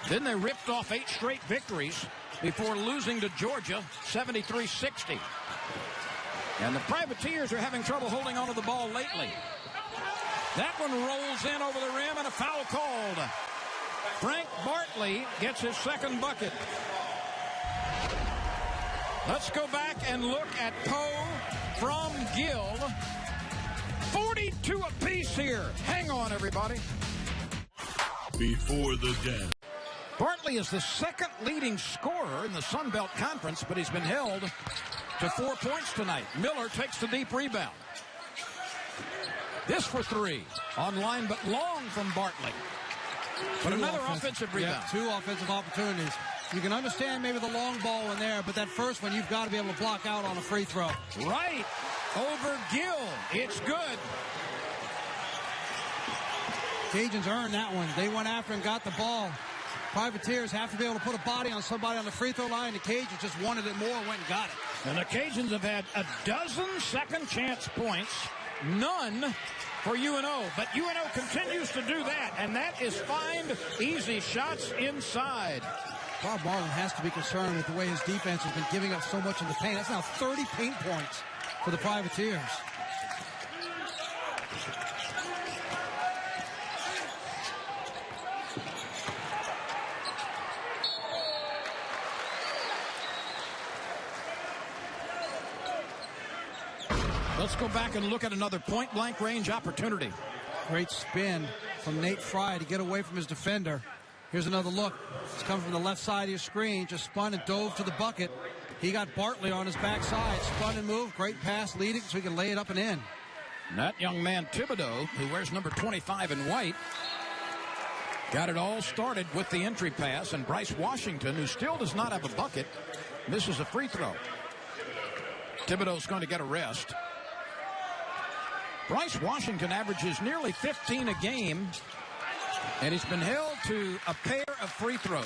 Speaker 1: Then they ripped off 8 straight victories before losing to Georgia 73-60. And the Privateers are having trouble holding onto the ball lately. That one rolls in over the rim and a foul called. Frank Bartley gets his second bucket. Let's go back and look at Poe from Gill. 42 apiece here. Hang on, everybody.
Speaker 4: Before the dance.
Speaker 1: Bartley is the second leading scorer in the Sun Belt Conference, but he's been held to 4 points tonight. Miller takes the deep rebound. This for three. Online but long from Bartley. But another offensive rebound.
Speaker 2: Yeah, 2 offensive opportunities. You can understand maybe the long ball in there, but that first one you've got to be able to block out on a free throw.
Speaker 1: Right over Gill. It's good.
Speaker 2: Cajuns earned that one. They went after and got the ball. Privateers have to be able to put a body on somebody on the free throw line. The Cajuns just wanted it more and went and got it.
Speaker 1: And the Cajuns have had a dozen second chance points. None for UNO. But UNO continues to do that, and that is find easy shots inside.
Speaker 2: Bob Marlin has to be concerned with the way his defense has been giving up so much in the paint. That's now 30 paint points for the Privateers.
Speaker 1: Let's go back and look at another point-blank range opportunity.
Speaker 2: Great spin from Nate Fry to get away from his defender. Here's another look. It's coming from the left side of your screen. Just spun and dove to the bucket. He got Bartley on his backside. Spun and moved. Great pass leading so he can lay it up and in.
Speaker 1: And that young man, Thibodeau, who wears number 25 in white, got it all started with the entry pass. And Bryce Washington, who still does not have a bucket, misses a free throw. Thibodeau's going to get a rest. Bryce Washington averages nearly 15 a game, and he's been held to a pair of free throws.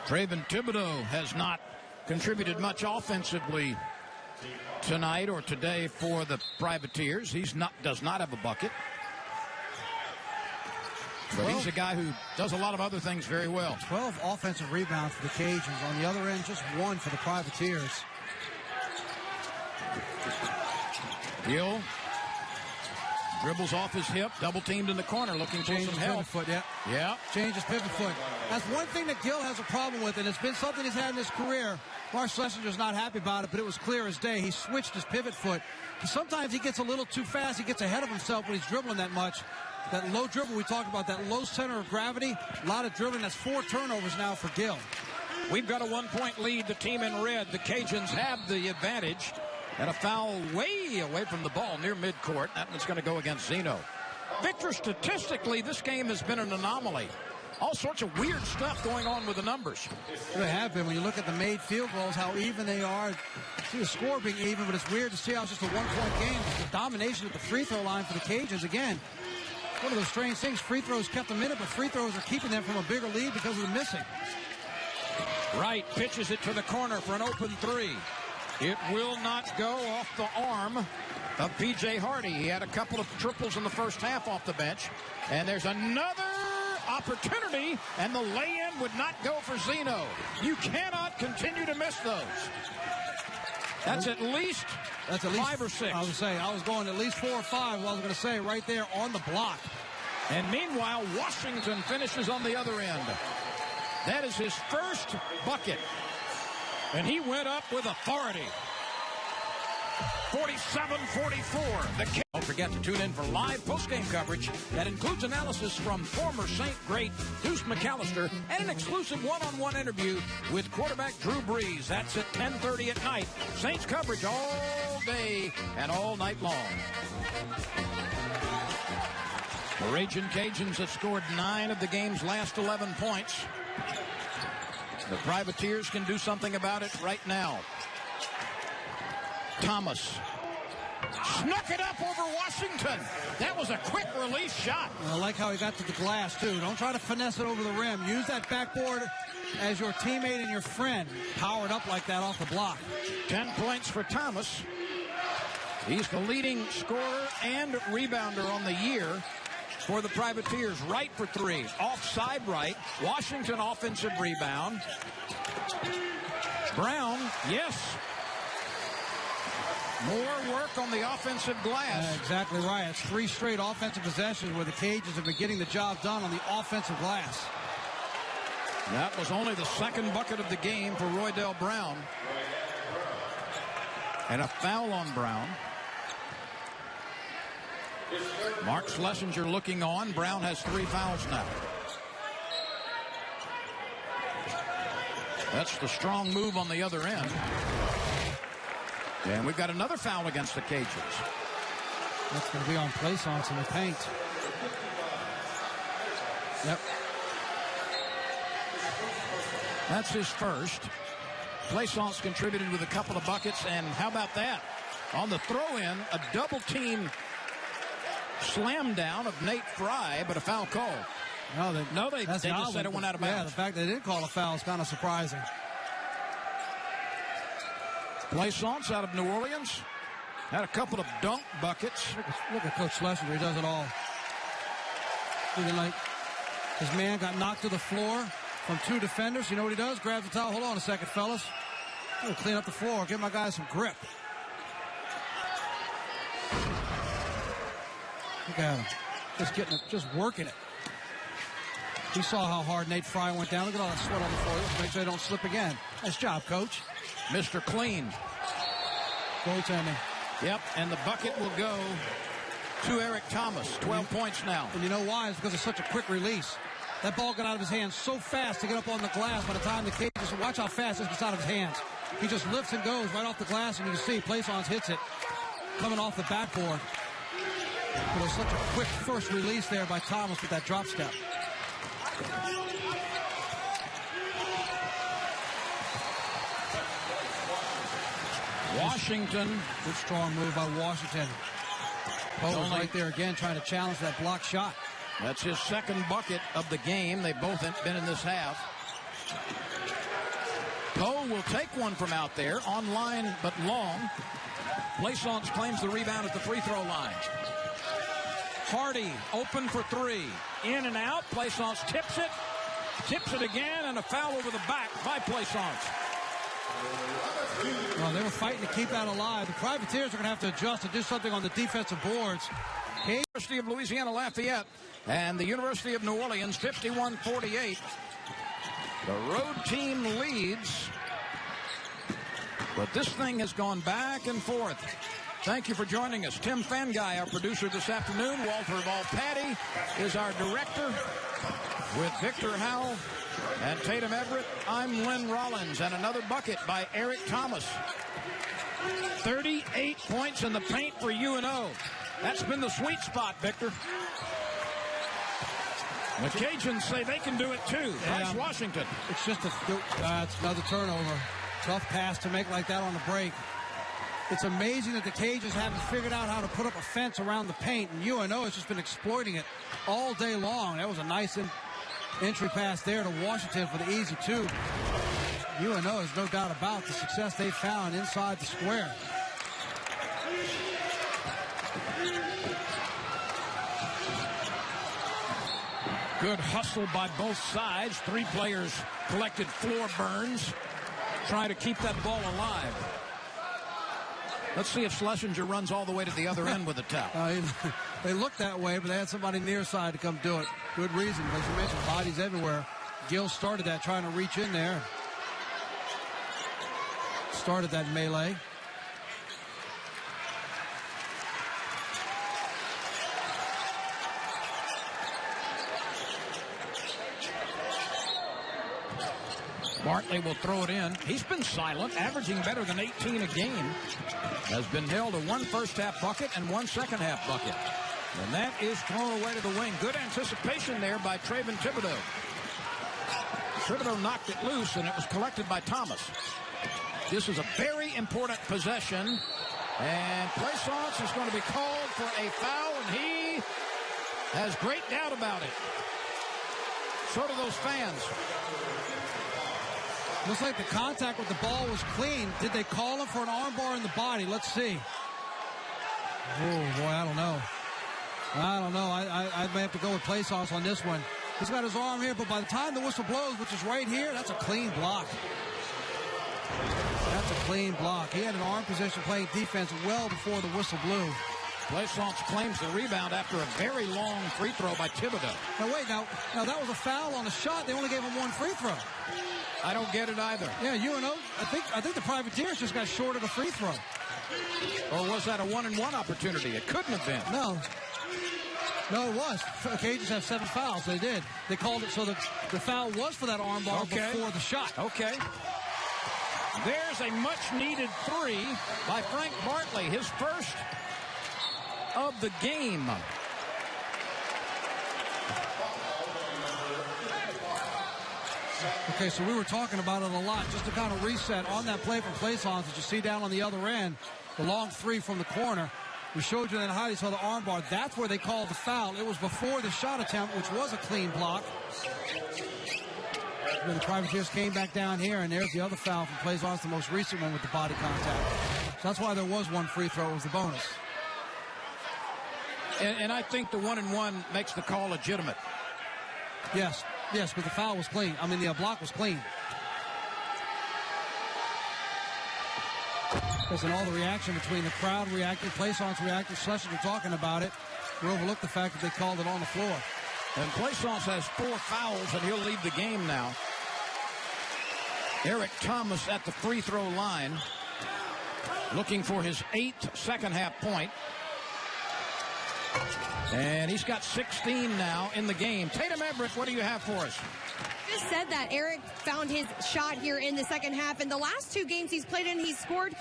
Speaker 1: Trayvon Thibodeau has not contributed much offensively tonight or today for the Privateers. Does not have a bucket. But he's a guy who does a lot of other things very well.
Speaker 2: 12 offensive rebounds for the Cajuns. On the other end, just 1 for the Privateers.
Speaker 1: Gill dribbles off his hip, double teamed in the corner, looking for some help.
Speaker 2: Foot, yeah.
Speaker 1: Yeah.
Speaker 2: Changes pivot foot. That's one thing that Gill has a problem with, and it's been something he's had in his career. Mark Schlesinger's not happy about it, but it was clear as day. He switched his pivot foot. Sometimes he gets a little too fast. He gets ahead of himself when he's dribbling that much. That low dribble we talked about, that low center of gravity, a lot of dribbling. That's 4 turnovers now for Gill.
Speaker 1: We've got a 1-point lead. The team in red, the Cajuns, have the advantage. And a foul way away from the ball near midcourt. That one's going to go against Zeno. Victor, statistically, this game has been an anomaly. All sorts of weird stuff going on with the numbers.
Speaker 2: They have been. When you look at the made field goals, how even they are. See the score being even, but it's weird to see how it's just a 1-point game. The domination at the free throw line for the Cajuns, again, one of those strange things. Free throws kept them in it, but free throws are keeping them from a bigger lead because of the missing.
Speaker 1: Wright pitches it to the corner for an open three. It will not go off the arm of P.J. Hardy. He had a couple of triples in the first half off the bench. And there's another opportunity, and the lay-in would not go for Zeno. You cannot continue to miss those. That's at least 5 or 6.
Speaker 2: I was going at least 4 or 5. Well, I was going to say right there on the block.
Speaker 1: And meanwhile, Washington finishes on the other end. That is his first bucket. And he went up with authority. 47-44. Don't forget to tune in for live postgame coverage that includes analysis from former Saint great Deuce McAllister and an exclusive one-on-one interview with quarterback Drew Brees. That's at 10:30 at night. Saints coverage all day and all night long. The Ragin' Cajuns have scored 9 of the game's last 11 points. The Privateers can do something about it right now. Thomas snuck it up over Washington. That was a quick release shot.
Speaker 2: I like how he got to the glass, too. Don't try to finesse it over the rim. Use that backboard as your teammate and your friend. Powered up like that off the block.
Speaker 1: 10 points for Thomas. He's the leading scorer and rebounder on the year for the Privateers. Wright for 3. Offside Wright. Washington offensive rebound. Brown, yes. More work on the offensive glass.
Speaker 2: Exactly right. It's 3 straight offensive possessions where the Cajuns have been getting the job done on the offensive glass.
Speaker 1: That was only the second bucket of the game for Roydell Brown. And a foul on Brown. Mark Schlesinger looking on. Brown has 3 fouls now. That's the strong move on the other end. And we've got another foul against the Cajuns.
Speaker 2: That's going to be on Plaisance in the paint. Yep.
Speaker 1: That's his first. Plaisance contributed with a couple of buckets, and how about that? On the throw-in, a double-team slam down of Nate Fry, but a foul call.
Speaker 2: No,
Speaker 1: they just said it went out of bounds.
Speaker 2: Yeah, the fact they didn't call a foul is kind of surprising.
Speaker 1: Plaisance out of New Orleans had a couple of dunk buckets.
Speaker 2: Look at Coach Schlesinger. He does it all. Like his man got knocked to the floor from 2 defenders. You know what he does? Grabs the towel. Hold on a second, fellas. I'm going to clean up the floor. Give my guys some grip. Look at him. Just working it. We saw how hard Nate Fry went down. Look at all that sweat on the floor. Let's make sure they don't slip again. Nice job, Coach.
Speaker 1: Mr. Clean.
Speaker 2: Goaltending.
Speaker 1: Yep, and the bucket will go to Eric Thomas. 12 points now.
Speaker 2: And you know why? It's because it's such a quick release. That ball got out of his hands so fast to get up on the glass. By the time the Cajuns, watch how fast this gets out of his hands. He just lifts and goes right off the glass, and you can see Plaisance hits it coming off the backboard. But it was such a quick first release there by Thomas with that drop step.
Speaker 1: Washington.
Speaker 2: Good strong move by Washington. Poe was right there again trying to challenge that block shot.
Speaker 1: That's his second bucket of the game. They've both been in this half. Poe will take one from out there, on line but long. Plaisance claims the rebound at the free throw line. Hardy open for 3. In and out. Plaisance tips it again, and a foul over the back by Plaisance.
Speaker 2: Well, they were fighting to keep that alive. The Privateers are going to have to adjust and do something on the defensive boards.
Speaker 1: University of Louisiana Lafayette and the University of New Orleans, 51-48. The road team leads, but this thing has gone back and forth. Thank you for joining us. Tim Fanguy, our producer this afternoon. Walter Volpatti is our director. With Victor Howell and Tatum Everett, I'm Lynn Rollins, and another bucket by Eric Thomas. 38 points in the paint for UNO. That's been the sweet spot, Victor. The Cajuns say they can do it too. Bryce Washington.
Speaker 2: It's just it's another turnover. Tough pass to make like that on the break. It's amazing that the Cajuns haven't figured out how to put up a fence around the paint, and UNO has just been exploiting it all day long. That was a nice entry pass there to Washington for the easy 2. UNO has no doubt about the success they found inside the square.
Speaker 1: Good hustle by both sides. 3 players collected floor burns, trying to keep that ball alive. Let's see if Schlesinger runs all the way to the other end with the tap.
Speaker 2: They looked that way, but they had somebody near side to come do it. Good reason. As you mentioned, bodies everywhere. Gill started that, trying to reach in there. Started that melee.
Speaker 1: Bartley will throw it in. He's been silent, averaging better than 18 a game. Has been held to 1 first-half bucket and 1 second-half bucket. And that is thrown away to the wing. Good anticipation there by Trayvon Thibodeau. Thibodeau knocked it loose, and it was collected by Thomas. This is a very important possession. And Plaisance is going to be called for a foul, and he has great doubt about it. So do those fans.
Speaker 2: Looks like the contact with the ball was clean. Did they call him for an armbar in the body? Let's see. Oh, boy, I don't know. I may have to go with Plaisance on this one. He's got his arm here, but by the time the whistle blows, which is right here, that's a clean block. That's That's a clean block. He had an arm position playing defense well before the whistle blew.
Speaker 1: Plaisance claims the rebound after a very long free throw by Thibodeau.
Speaker 2: Now, wait, now that was a foul on the shot. They only gave him one free throw.
Speaker 1: I don't get it either.
Speaker 2: Yeah, UNO, I think the Privateers just got short of the free throw.
Speaker 1: Or was that a one-and-one opportunity? It couldn't have been.
Speaker 2: No, it was. Cajuns have 7 fouls. They did. They called it so the foul was for that armbar before the shot.
Speaker 1: Okay. There's a much-needed three by Frank Bartley, his first of the game.
Speaker 2: Okay, so we were talking about it a lot. Just to kind of reset on that play from Plaisance that you see down on the other end, the long three from the corner. We showed you that how you saw the armbar. That's where they called the foul. It was before the shot attempt, which was a clean block. Then the Privateers came back down here, and there's the other foul from Plaisance, the most recent one with the body contact. So that's why there was one free throw. It was the bonus.
Speaker 1: And I think the one-and-one makes the call legitimate.
Speaker 2: Yes, because the foul was clean. I mean, the block was clean. Listen, all the reaction between the crowd reacting, Plaisance reacting, Schlesinger talking about it. We overlooked the fact that they called it on the floor.
Speaker 1: And Plaisance has 4 fouls, and he'll leave the game now. Eric Thomas at the free throw line, looking for his 8th second-half point. And he's got 16 now in the game. Tatum Everett, what do you have for us?
Speaker 3: Just said that Eric found his shot here in the second half. In the last 2 games he's played in, he's scored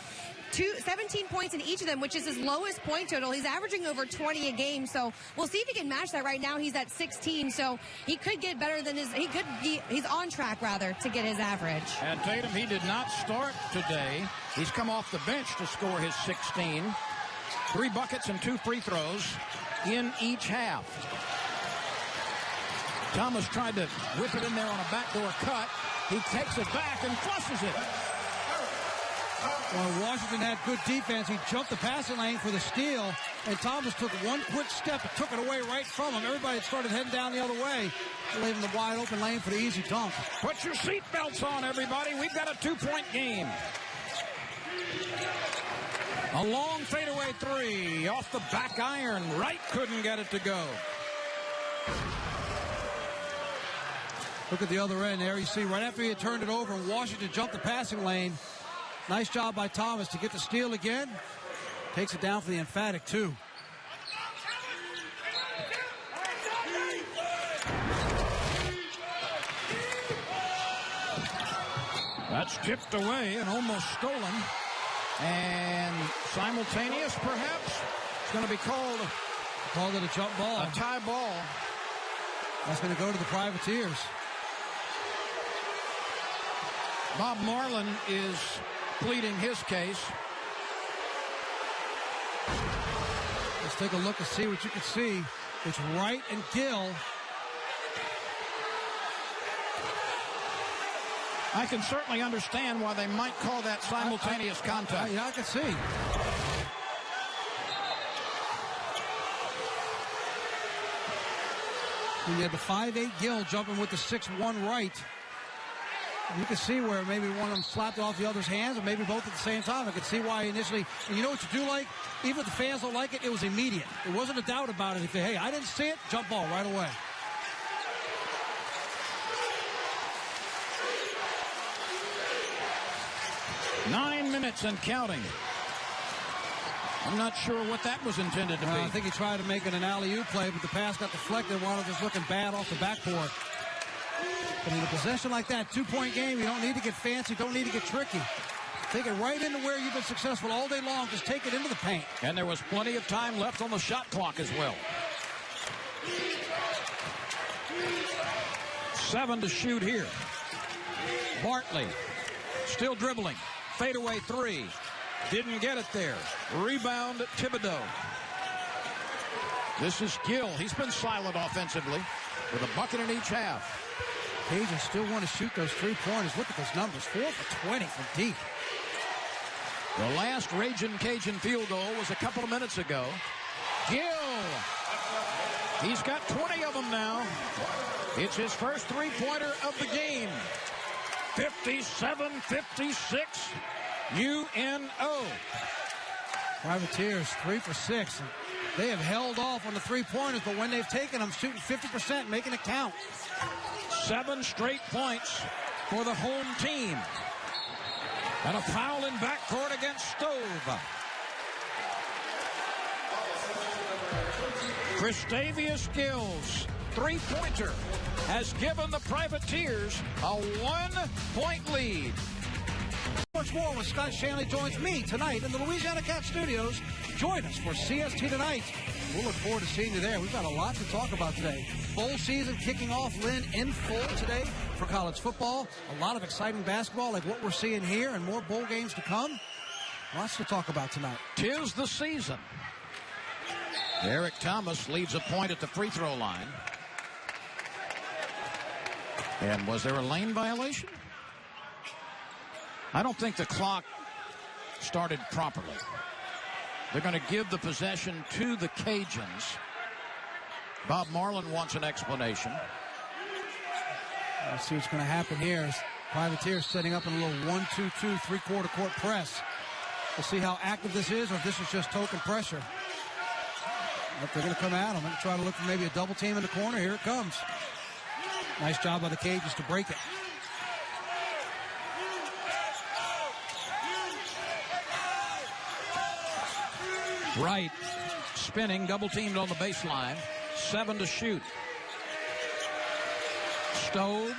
Speaker 3: 17 points in each of them, which is his lowest point total. He's averaging over 20 a game, so we'll see if he can match that. Right now he's at 16, so he could get better than he's on track rather to get his average.
Speaker 1: And Tatum, he did not start today. He's come off the bench to score his 16. 3 buckets and 2 free throws in each half. Thomas tried to whip it in there on a backdoor cut. He takes it back and flushes it.
Speaker 2: Well, Washington had good defense. He jumped the passing lane for the steal, and Thomas took one quick step and took it away right from him. Everybody started heading down the other way, leaving the wide open lane for the easy dunk.
Speaker 1: Put your seatbelts on, everybody. We've got a 2-point game. A long fadeaway three off the back iron. Wright couldn't get it to go.
Speaker 2: Look at the other end there. You see right after he had turned it over and Washington jumped the passing lane. Nice job by Thomas to get the steal again. Takes it down for the emphatic, too.
Speaker 1: That's tipped away and almost stolen. And simultaneous, perhaps, it's going to be called
Speaker 2: it a jump ball.
Speaker 1: A tie ball.
Speaker 2: That's going to go to the Privateers.
Speaker 1: Bob Marlin is pleading his case.
Speaker 2: Let's take a look and see what you can see. It's Wright and Gill.
Speaker 1: I can certainly understand why they might call that simultaneous contact.
Speaker 2: Yeah, I can see. You had the 5'8" Gill jumping with the 6'1" Wright. You can see where maybe one of them slapped it off the other's hands, or maybe both at the same time. I could see why initially. And you know what you do like? Even if the fans don't like it, it was immediate. There wasn't a doubt about it. If they, hey, I didn't see it, jump ball right away.
Speaker 1: Nine minutes and counting. I'm not sure what that was intended to be.
Speaker 2: I think he tried to make it an alley-oop play, but the pass got deflected while it was looking bad off the backboard. But in a possession like that, 2-point game, you don't need to get fancy, don't need to get tricky. Take it right into where you've been successful all day long. Just take it into the paint.
Speaker 1: And there was plenty of time left on the shot clock as well. 7 to shoot here. Bartley still dribbling. Fadeaway three. Didn't get it there. Rebound Thibodeau. This is Gill. He's been silent offensively with a bucket in each half.
Speaker 2: Cajuns still want to shoot those 3-pointers. Look at those numbers. 4 for 20 from deep.
Speaker 1: The last Ragin' Cajun field goal was a couple of minutes ago. Gill. He's got 20 of them now. It's his first 3-pointer of the game. 57-56. UNO.
Speaker 2: Privateers 3 for 6. They have held off on the three-pointers, but when they've taken them, shooting 50%, making it count.
Speaker 1: 7 straight points for the home team. And a foul in backcourt against Stove. Christavius Gill's three-pointer has given the Privateers a 1-point lead.
Speaker 2: Much more with Scott Shanley joins me tonight in the Louisiana Cat Studios. Join us for CST Tonight. We'll look forward to seeing you there. We've got a lot to talk about today. Bowl season kicking off, Lynn, in full today for college football. A lot of exciting basketball like what we're seeing here and more bowl games to come. Lots to talk about tonight.
Speaker 1: 'Tis the season. Eric Thomas leads a point at the free throw line. And was there a lane violation? I don't think the clock started properly. They're going to give the possession to the Cajuns. Bob Marlin wants an explanation.
Speaker 2: Let's see what's going to happen here. Privateers setting up in a little 1-2-2 three-quarter court press. We'll see how active this is or if this is just token pressure. If they're going to come at them and try to look for maybe a double team in the corner, here it comes. Nice job by the Cajuns to break it.
Speaker 1: Wright spinning, double teamed on the baseline. 7 to shoot. Stove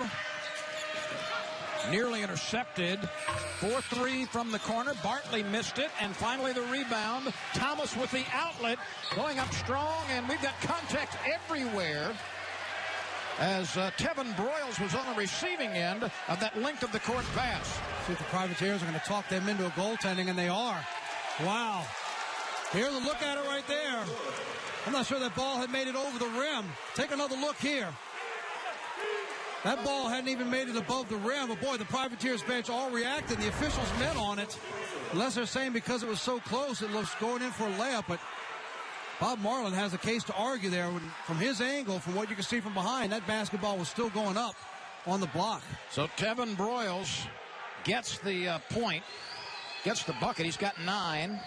Speaker 1: nearly intercepted. 4-3 from the corner. Bartley missed it, and finally the rebound. Thomas with the outlet, going up strong, and we've got contact everywhere as Tevin Broyles was on the receiving end of that length of the court pass.
Speaker 2: See if the Privateers are going to talk them into a goaltending, and they are. Wow. Here's a look at it right there. I'm not sure that ball had made it over the rim. Take another look here. That ball hadn't even made it above the rim. But, boy, the Privateers bench all reacted. The officials met on it. Unless they're saying because it was so close, it looks going in for a layup. But Bob Marlin has a case to argue there. From his angle, from what you can see from behind, that basketball was still going up on the block.
Speaker 1: So Tevin Broyles gets the point, gets the bucket. He's got 9.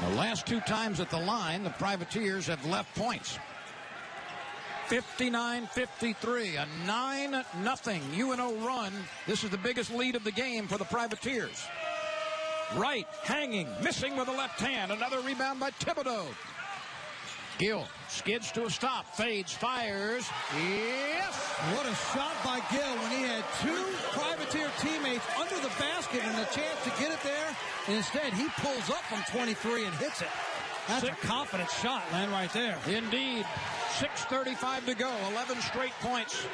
Speaker 1: The last 2 times at the line, the Privateers have left points. 59-53, a 9-0 UNO run. This is the biggest lead of the game for the Privateers. Wright hanging, missing with the left hand. Another rebound by Thibodeau. Gill skids to a stop, fades, fires. Yes!
Speaker 2: What a shot by Gill when he had 2 Privateer teammates under the basket and a chance to get it there. And instead, he pulls up from 23 and hits it. That's a confident shot, Len, right there.
Speaker 1: Indeed. 6:35 to go. 11 straight points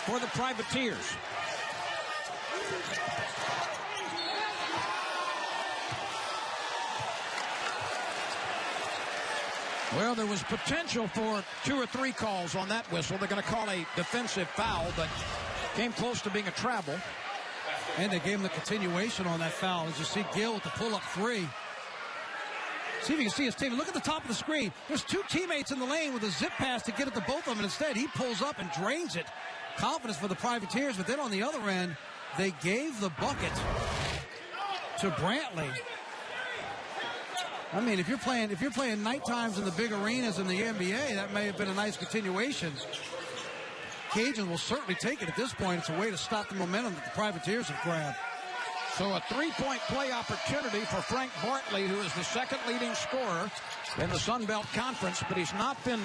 Speaker 1: for the Privateers. Well, there was potential for 2 or 3 calls on that whistle. They're going to call a defensive foul, but came close to being a travel.
Speaker 2: And they gave him the continuation on that foul. As you see Gill with the pull-up 3. See if you can see his team. Look at the top of the screen. There's 2 teammates in the lane with a zip pass to get it to both of them. And instead, he pulls up and drains it. Confidence for the Privateers. But then on the other end, they gave the bucket to Brantley. I mean, if you're playing night times in the big arenas in the NBA, that may have been a nice continuation. Cajuns will certainly take it at this point. It's a way to stop the momentum that the Privateers have grabbed.
Speaker 1: So a 3-point play opportunity for Frank Bartley, who is the second leading scorer in the Sun Belt Conference, but he's not been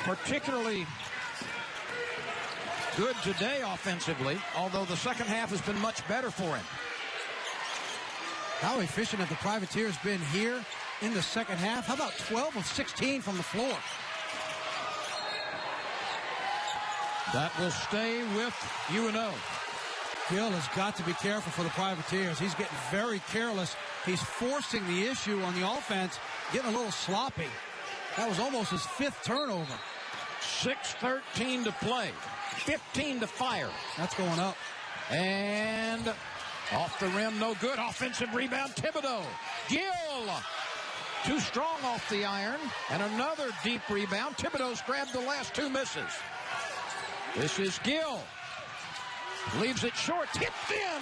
Speaker 1: particularly good today offensively, although the second half has been much better for him.
Speaker 2: How efficient have the Privateers been here in the second half? How about 12 of 16 from the floor?
Speaker 1: That will stay with UNO.
Speaker 2: Gill has got to be careful for the Privateers. He's getting very careless. He's forcing the issue on the offense, getting a little sloppy. That was almost his 5th turnover.
Speaker 1: 6:13 to play. 15 to fire.
Speaker 2: That's going up.
Speaker 1: And off the rim, no good. Offensive rebound, Thibodeau. Gill, too strong off the iron. And another deep rebound. Thibodeau's grabbed the last 2 misses. This is Gill. Leaves it short. Tipped in.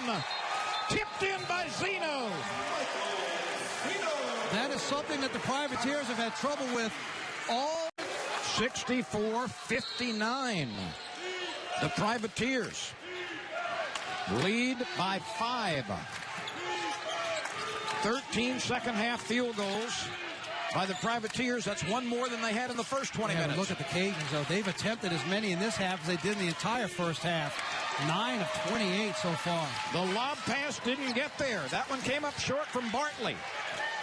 Speaker 1: Tipped in by Zeno.
Speaker 2: That is something that the Privateers have had trouble with all.
Speaker 1: 64-59. The Privateers lead by 5. 13 second-half field goals by the Privateers. That's one more than they had in the first 20 minutes.
Speaker 2: Look at the Cajuns, though. They've attempted as many in this half as they did in the entire first half. 9 of 28 so far.
Speaker 1: The lob pass didn't get there. That one came up short from Bartley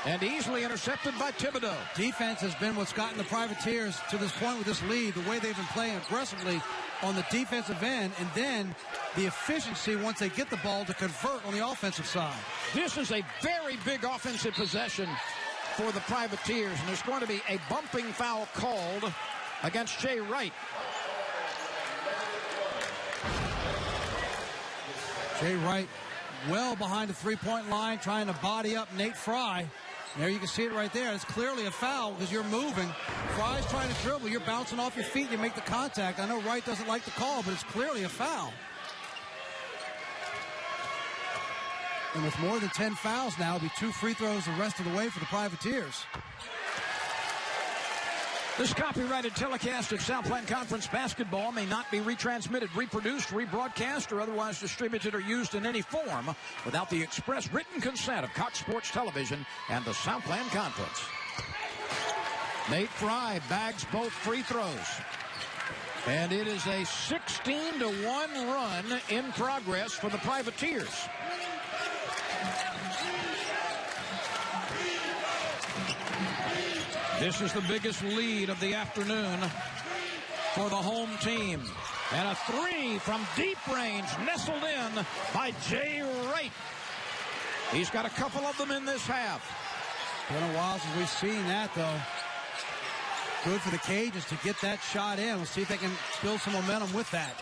Speaker 1: and easily intercepted by Thibodeau.
Speaker 2: Defense has been what's gotten the Privateers to this point with this lead, the way they've been playing aggressively on the defensive end, and then the efficiency once they get the ball to convert on the offensive side.
Speaker 1: This is a very big offensive possession for the Privateers, and there's going to be a bumping foul called against Jay Wright.
Speaker 2: Jay Wright well behind the three-point line, trying to body up Nate Fry. There you can see it right there. It's clearly a foul because you're moving. Fry's trying to dribble. You're bouncing off your feet. You make the contact. I know Wright doesn't like the call, but it's clearly a foul. And with more than 10 fouls now, it'll be 2 free throws the rest of the way for the Privateers.
Speaker 1: This copyrighted telecast of Southland Conference basketball may not be retransmitted, reproduced, rebroadcast, or otherwise distributed or used in any form without the express written consent of Cox Sports Television and the Southland Conference. Nate Fry bags both free throws. And it is a 16-1 run in progress for the Privateers. This is the biggest lead of the afternoon for the home team. And a 3 from deep range, nestled in by Jay Wright. He's got a couple of them in this half.
Speaker 2: Been a while since we've seen that, though. Good for the Cajuns to get that shot in. We'll see if they can build some momentum with that.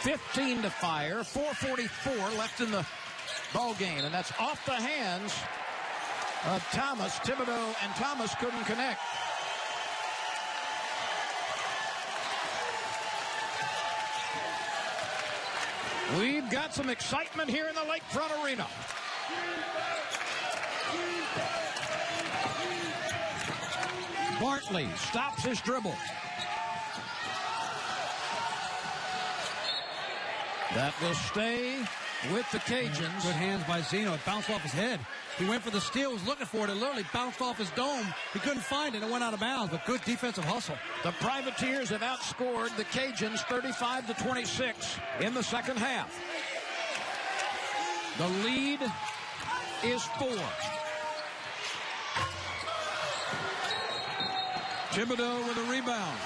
Speaker 1: 15 to fire, 4:44 left in the ball game, and that's off the hands of Thomas. Thibodeau and Thomas couldn't connect. We've got some excitement here in the Lakefront Arena. Bartley stops his dribble. That will stay with the Cajuns.
Speaker 2: Good hands by Zeno. It bounced off his head. He went for the steal, was looking for it. It literally bounced off his dome. He couldn't find it. It went out of bounds, but good defensive hustle.
Speaker 1: The Privateers have outscored the Cajuns 35-26 in the second half. The lead is 4. Thibodeau with a rebound.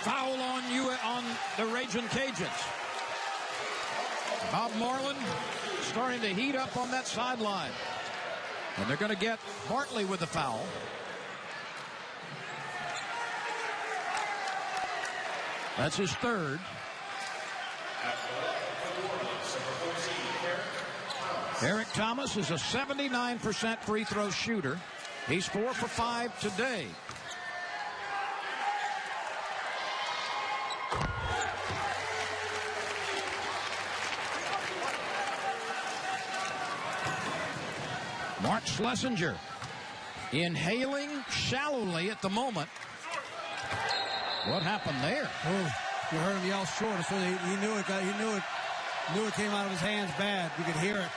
Speaker 1: Foul on the Raging Cajuns. Bob Marlin starting to heat up on that sideline. And they're going to get Bartley with the foul. That's his third. Eric Thomas is a 79% free throw shooter. He's 4 for 5 today. Mark Schlesinger inhaling shallowly at the moment. What happened there?
Speaker 2: Oh, you heard him yell short, so he knew it. Knew it came out of his hands bad. You could hear it.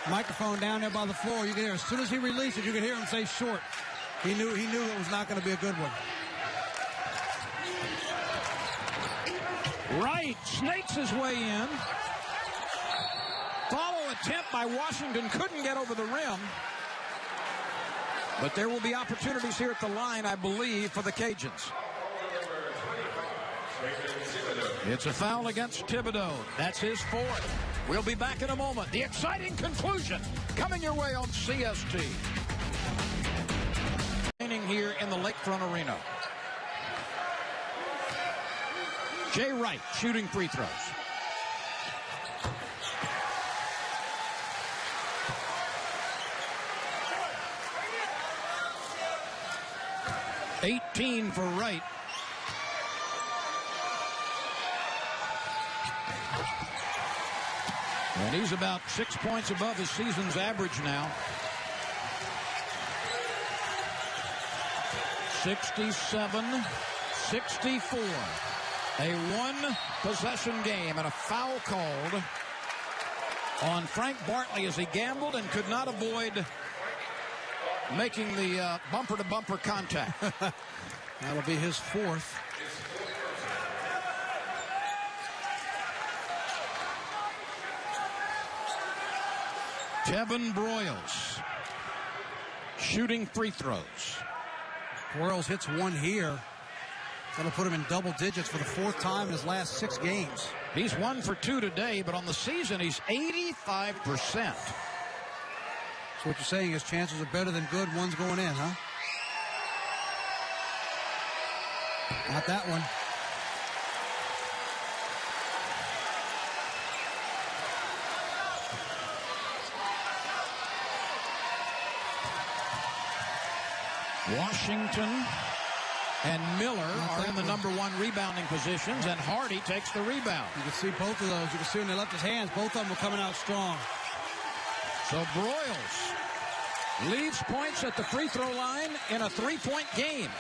Speaker 2: Microphone down there by the floor. You could hear it. As soon as he released it, you could hear him say short. He knew it was not going to be a good one.
Speaker 1: Wright snakes his way in. Follow attempt by Washington, couldn't get over the rim. But there will be opportunities here at the line, I believe, for the Cajuns. It's a foul against Thibodeau. That's his 4th. We'll be back in a moment. The exciting conclusion coming your way on CST. Here in the Lakefront Arena. Jay Wright shooting free throws. $18 for Wright. And he's about 6 points above his season's average now. 67-64. A one-possession game and a foul called on Frank Bartley as he gambled and could not avoid making the bumper-to-bumper contact.
Speaker 2: That'll be his fourth.
Speaker 1: Kevin Broyles shooting free throws.
Speaker 2: Broyles hits one here. That'll put him in double digits for the fourth time in his last 6 games.
Speaker 1: He's 1 for 2 today, but on the season, he's 85%.
Speaker 2: So what you're saying is chances are better than good. One's going in, huh? Not that one.
Speaker 1: Washington and Miller are in the number 1 rebounding positions, and Hardy takes the rebound.
Speaker 2: You can see both of those. You can see when they left his hands, both of them were coming out strong.
Speaker 1: So Broyles leads points at the free throw line in a 3-point game.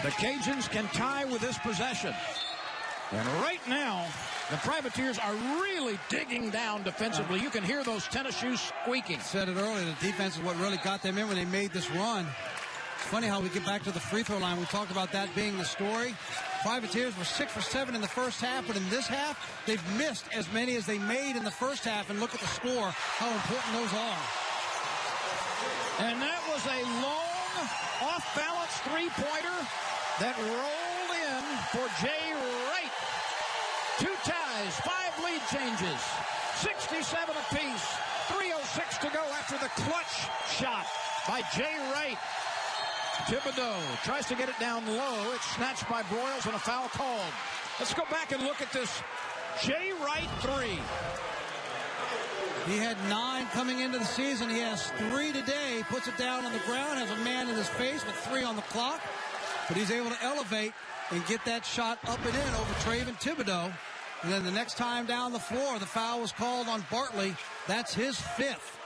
Speaker 1: The Cajuns can tie with this possession. And right now, the Privateers are really digging down defensively. You can hear those tennis shoes squeaking.
Speaker 2: Said it earlier, the defense is what really got them in when they made this run. It's funny how we get back to the free throw line. We talked about that being the story. Privateers were 6 for 7 in the first half, but in this half, they've missed as many as they made in the first half. And look at the score, how important those are.
Speaker 1: And that was a long, off-balance three-pointer that rolled in for Jay Wright. 2 ties, 5 lead changes, 67 apiece, 3:06 to go after the clutch shot by Jay Wright. Thibodeau tries to get it down low. It's snatched by Broyles and a foul called. Let's go back and look at this Jay Wright 3.
Speaker 2: He had 9 coming into the season. He has 3 today. Puts it down on the ground, has a man in his face with 3 on the clock. But he's able to elevate and get that shot up and in over Traven Thibodeau. And then the next time down the floor, the foul was called on Bartley. That's his 5th.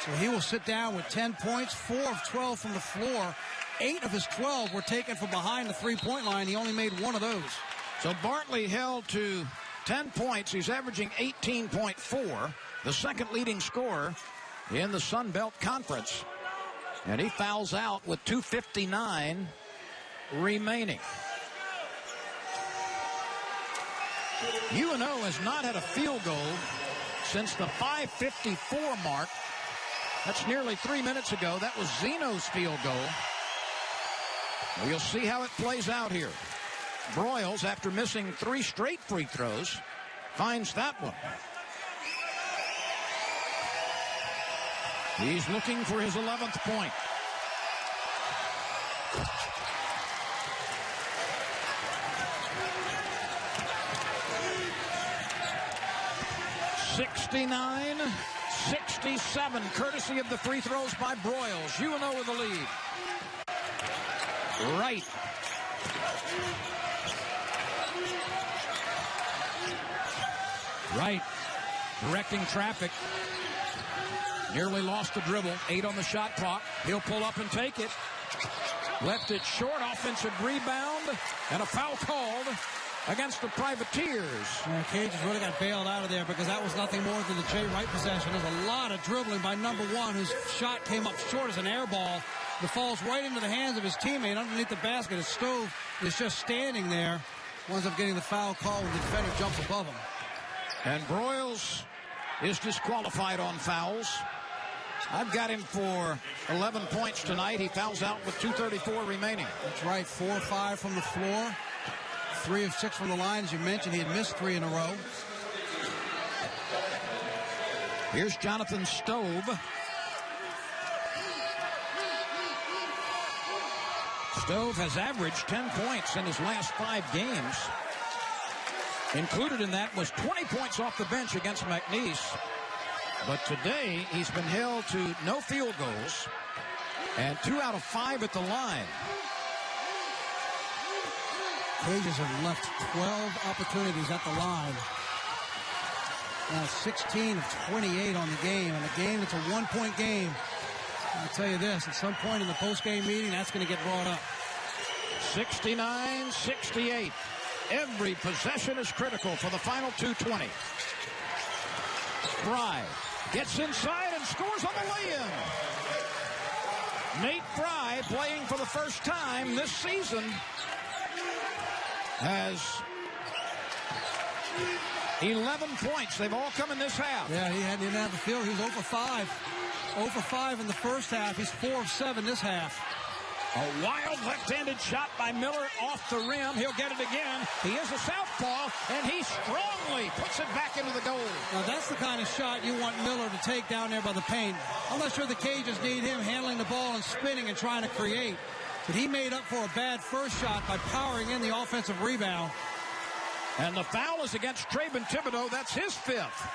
Speaker 2: So he will sit down with 10 points, 4 of 12 from the floor. 8 of his 12 were taken from behind the three-point line. He only made 1 of those.
Speaker 1: So Bartley held to 10 points. He's averaging 18.4, the second leading scorer in the Sun Belt Conference. And he fouls out with 2:59 remaining. UNO has not had a field goal since the 5:54 mark. That's nearly 3 minutes ago. That was Zeno's field goal. We'll see how it plays out here. Broyles, after missing 3 straight free throws, finds that one. He's looking for his 11th point. (69-67), courtesy of the free throws by Broyles. UNO with the lead. Right. Right. Directing traffic. Nearly lost the dribble. 8 on the shot clock. He'll pull up and take it. Left it short. Offensive rebound. And a foul called against the Privateers.
Speaker 2: Cajuns really got bailed out of there because that was nothing more than the Jay Wright possession. There's a lot of dribbling by number 1, whose shot came up short as an air ball. It falls right into the hands of his teammate underneath the basket. His Stove is just standing there. Winds up getting the foul call when the defender jumps above him.
Speaker 1: And Broyles is disqualified on fouls. I've got him for 11 points tonight. He fouls out with 2:34 remaining.
Speaker 2: That's right, 4 or 5 from the floor. 3 of 6 from the line. As you mentioned, he had missed 3 in a row.
Speaker 1: Here's Jonathan Stove. Stove has averaged 10 points in his last 5 games. Included in that was 20 points off the bench against McNeese. But today, he's been held to no field goals and 2 out of 5 at the line.
Speaker 2: Cajuns have left 12 opportunities at the line. Now 16 of 28 on the game. And a game that's a one-point game. I'll tell you this, at some point in the post-game meeting, that's going to get brought up.
Speaker 1: 69-68. Every possession is critical for the final 2:20. Fry gets inside and scores on the lay-in. Nate Fry, playing for the first time this season, has 11 points. They've all come in this half.
Speaker 2: Yeah, he didn't have a field. He was 0 for 5. 0 for 5 in the first half. He's 4 of 7 this half.
Speaker 1: A wild left-handed shot by Miller off the rim. He'll get it again. He is a southpaw, and he strongly puts it back into the goal.
Speaker 2: Now, that's the kind of shot you want Miller to take down there by the paint. I'm not sure the Cajuns need him handling the ball and spinning and trying to create. But he made up for a bad first shot by powering in the offensive rebound.
Speaker 1: And the foul is against Traven Thibodeau. That's his 5th.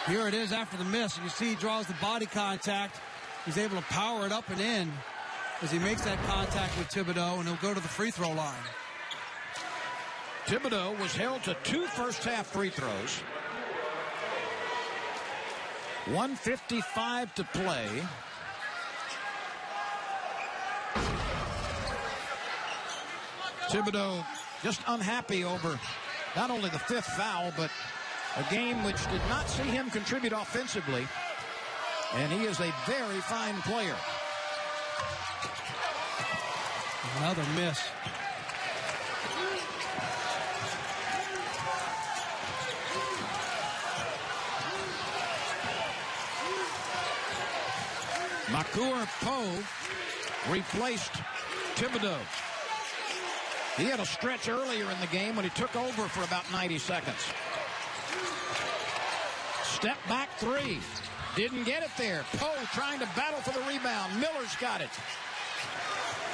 Speaker 2: Here it is after the miss. You see he draws the body contact. He's able to power it up and in as he makes that contact with Thibodeau, and he'll go to the free throw line.
Speaker 1: Thibodeau was held to 2 first-half free throws. 1:55 to play. Thibodeau just unhappy over not only the 5th foul, but a game which did not see him contribute offensively. And he is a very fine player.
Speaker 2: Another miss.
Speaker 1: Makur Poe replaced Thibodeau. He had a stretch earlier in the game when he took over for about 90 seconds. Step back 3. Didn't get it there. Poe trying to battle for the rebound. Miller's got it.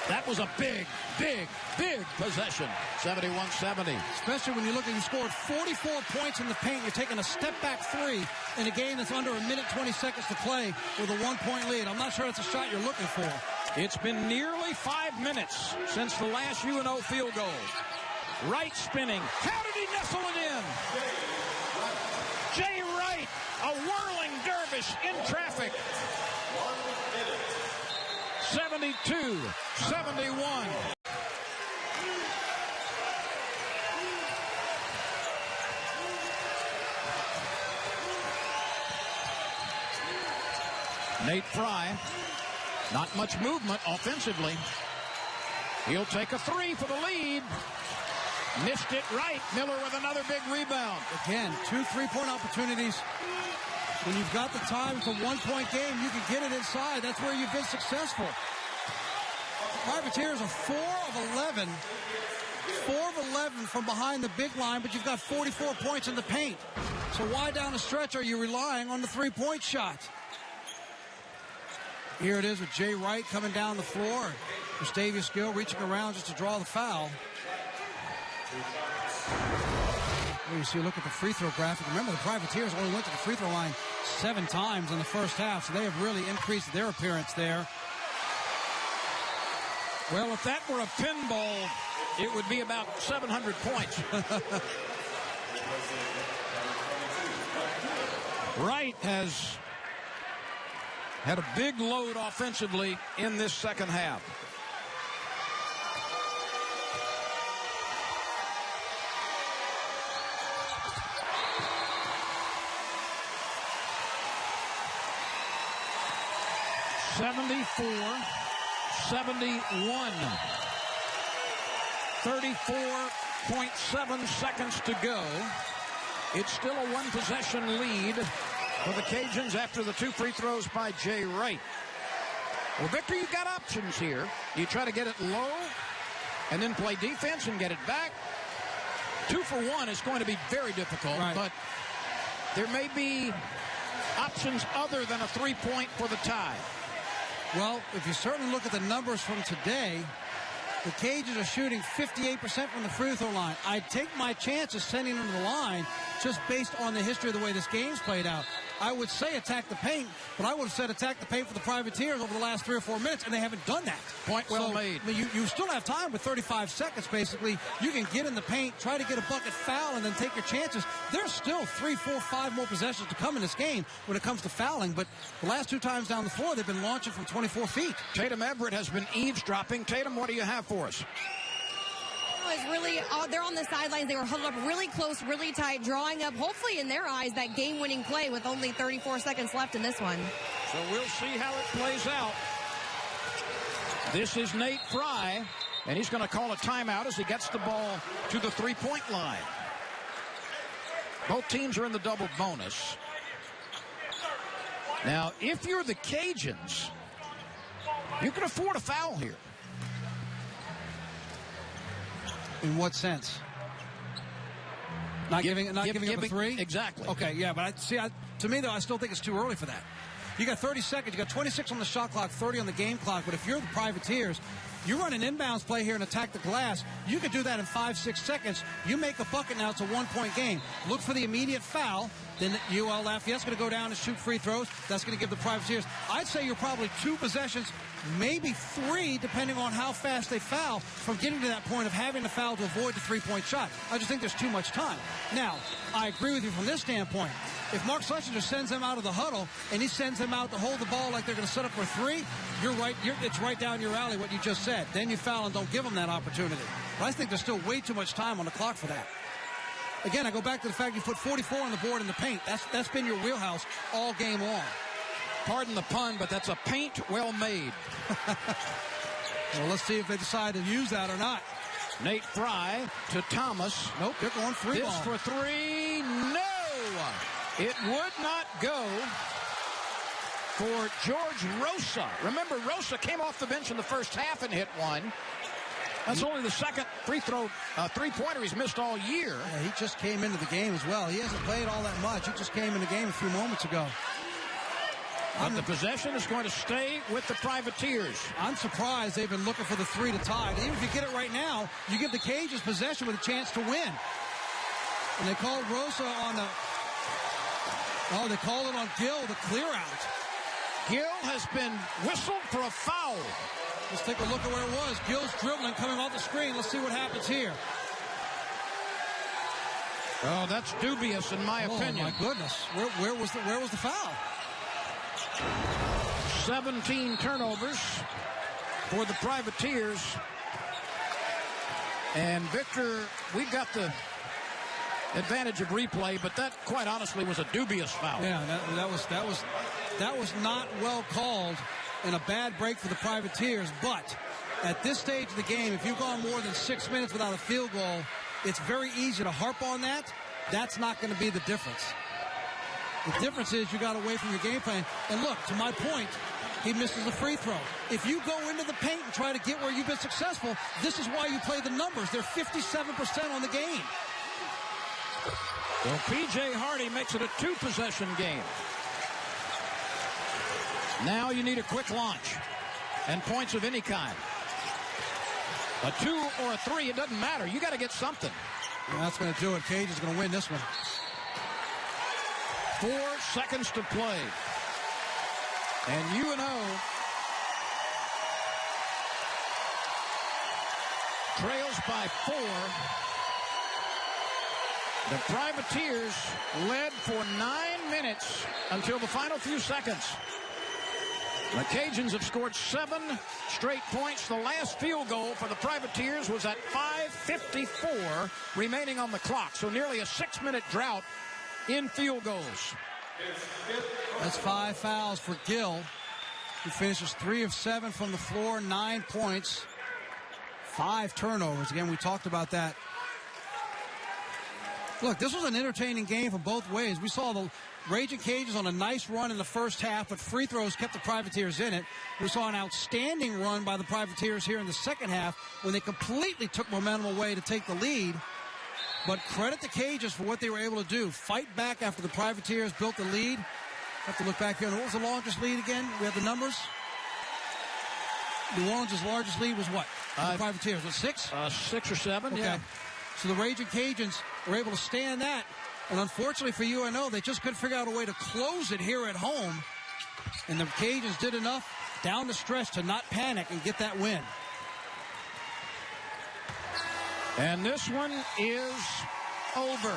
Speaker 1: That was a big, big, big possession. 71-70.
Speaker 2: Especially when you look at he scored 44 points in the paint. You're taking a step-back 3 in a game that's under 1:20 to play with a 1-point lead. I'm not sure that's a shot you're looking for.
Speaker 1: It's been nearly 5 minutes since the last UNO field goal. Wright spinning. How did he nestle it in? Jay Wright, a whirling dervish in traffic. 72-71. Nate Fry, not much movement offensively. He'll take a 3 for the lead. Missed it right. Miller with another big rebound.
Speaker 2: Again, 2 3-point opportunities. When you've got the time for 1-point game, you can get it inside. That's where you've been successful. Privateers are 4 of 11. 4 of 11 from behind the big line, but you've got 44 points in the paint. So why down the stretch are you relying on the 3-point shot? Here it is with Jay Wright coming down the floor. Gustavius Gill reaching around just to draw the foul. Here you see, look at the free throw graphic. Remember, the Privateers only went to the free throw line 7 times in the first half, so they have really increased their appearance there.
Speaker 1: Well, if that were a pinball, it would be about 700 points. Wright has had a big load offensively in this second half. (74-71). 34.7 seconds to go. It's still a 1-possession lead for the Cajuns after the 2 free throws by Jay Wright. Well, Victor, you've got options here. You try to get it low and then play defense and get it back. 2 for 1 is going to be very difficult,
Speaker 2: right,
Speaker 1: but there may be options other than a 3-point for the tie.
Speaker 2: Well, if you certainly look at the numbers from today, the Cajuns are shooting 58% from the free throw line. I'd take my chances sending them to the line just based on the history of the way this game's played out. I would say attack the paint, but I would have said attack the paint for the Privateers over the last 3 or 4 minutes, and they haven't done that.
Speaker 1: Point well made.
Speaker 2: I mean, you still have time with 35 seconds, basically. You can get in the paint, try to get a bucket foul, and then take your chances. There's still 3, 4, 5 more possessions to come in this game when it comes to fouling, but the last 2 times down the floor, they've been launching from 24 feet.
Speaker 1: Tatum Everett has been eavesdropping. Tatum, what do you have for us?
Speaker 3: Was really they're on the sidelines. They were huddled up really close, really tight, drawing up, hopefully in their eyes, that game-winning play with only 34 seconds left in this one.
Speaker 1: So we'll see how it plays out. This is Nate Fry, and he's going to call a timeout as he gets the ball to the three-point line. Both teams are in the double bonus. Now, if you're the Cajuns, you can afford a foul here.
Speaker 2: In what sense? Not giving up a 3?
Speaker 1: Exactly.
Speaker 2: Okay, yeah, but to me, though, I still think it's too early for that. You got 30 seconds. You got 26 on the shot clock, 30 on the game clock. But if you're the Privateers, you run an inbounds play here and attack the glass. You could do that in 5, 6 seconds. You make a bucket now. It's a 1-point game. Look for the immediate foul. Then UL Lafayette's going to go down and shoot free throws. That's going to give the Privateers. I'd say you're probably 2 possessions, maybe 3, depending on how fast they foul, from getting to that point of having to foul to avoid the 3-point shot. I just think there's too much time. Now, I agree with you from this standpoint. If Mark Schlesinger sends them out of the huddle and he sends them out to hold the ball like they're going to set up for 3, you're right. It's right down your alley what you just said. Then you foul and don't give them that opportunity. But I think there's still way too much time on the clock for that. Again, I go back to the fact you put 44 on the board in the paint. That's been your wheelhouse all game long.
Speaker 1: Pardon the pun, but that's a paint well made.
Speaker 2: Well, let's see if they decide to use that or not.
Speaker 1: Nate Fry to Thomas.
Speaker 2: Nope, they're going 3 ball.
Speaker 1: This for 3. No! It would not go for George Rosa. Remember, Rosa came off the bench in the first half and hit one. That's only the second free throw, three-pointer he's missed all year.
Speaker 2: Yeah, he just came into the game as well. He hasn't played all that much. He just came in the game a few moments ago.
Speaker 1: But the possession is going to stay with the Privateers.
Speaker 2: I'm surprised they've been looking for the 3 to tie. Even if you get it right now, you give the Cajuns possession with a chance to win. And they called Rosa on the... Oh, they called it on Gill, the clear out.
Speaker 1: Gill has been whistled for a foul.
Speaker 2: Let's take a look at where it was. Gill's dribbling, coming off the screen. Let's see what happens here.
Speaker 1: Oh, that's dubious in my opinion.
Speaker 2: Oh, my goodness. Where was the foul?
Speaker 1: 17 turnovers for the Privateers. And Victor, we've got the advantage of replay, but that quite honestly was a dubious foul.
Speaker 2: Yeah, that was not well called and a bad break for the Privateers. But at this stage of the game, if you've gone more than 6 minutes without a field goal, it's very easy to harp on that. That's not going to be the difference. The difference is you got away from your game plan. And look, to my point, he misses a free throw. If you go into the paint and try to get where you've been successful, this is why you play the numbers. They're 57% on the game.
Speaker 1: Well, P.J. Hardy makes it a 2-possession game. Now you need a quick launch and points of any kind. A 2 or a 3, it doesn't matter. You got to get something.
Speaker 2: And that's going to do it. Cage is going to win this one.
Speaker 1: 4 seconds to play. And UNO trails by 4. The Privateers led for 9 minutes until the final few seconds. The Cajuns have scored 7 straight points. The last field goal for the Privateers was at 5:54 remaining on the clock. So nearly a 6-minute drought in field goals.
Speaker 2: That's 5 fouls for Gill, who finishes 3 of 7 from the floor, 9 points, 5 turnovers. Again, we talked about that. Look, this was an entertaining game from both ways. We saw the Raging Cajuns on a nice run in the first half, but free throws kept the Privateers in it. We saw an outstanding run by the Privateers here in the second half when they completely took momentum away to take the lead. But credit the Cajuns for what they were able to do. Fight back after the Privateers built the lead. Have to look back here. What was the longest lead again? We have the numbers. New Orleans' largest lead was what? The Privateers. Was 6?
Speaker 1: 6 or 7,
Speaker 2: okay.
Speaker 1: yeah.
Speaker 2: So the Raging Cajuns were able to stand that And unfortunately for UNO, they just couldn't figure out a way to close it here at home. And the Cajuns did enough down the stretch to not panic and get that win.
Speaker 1: And this one is over.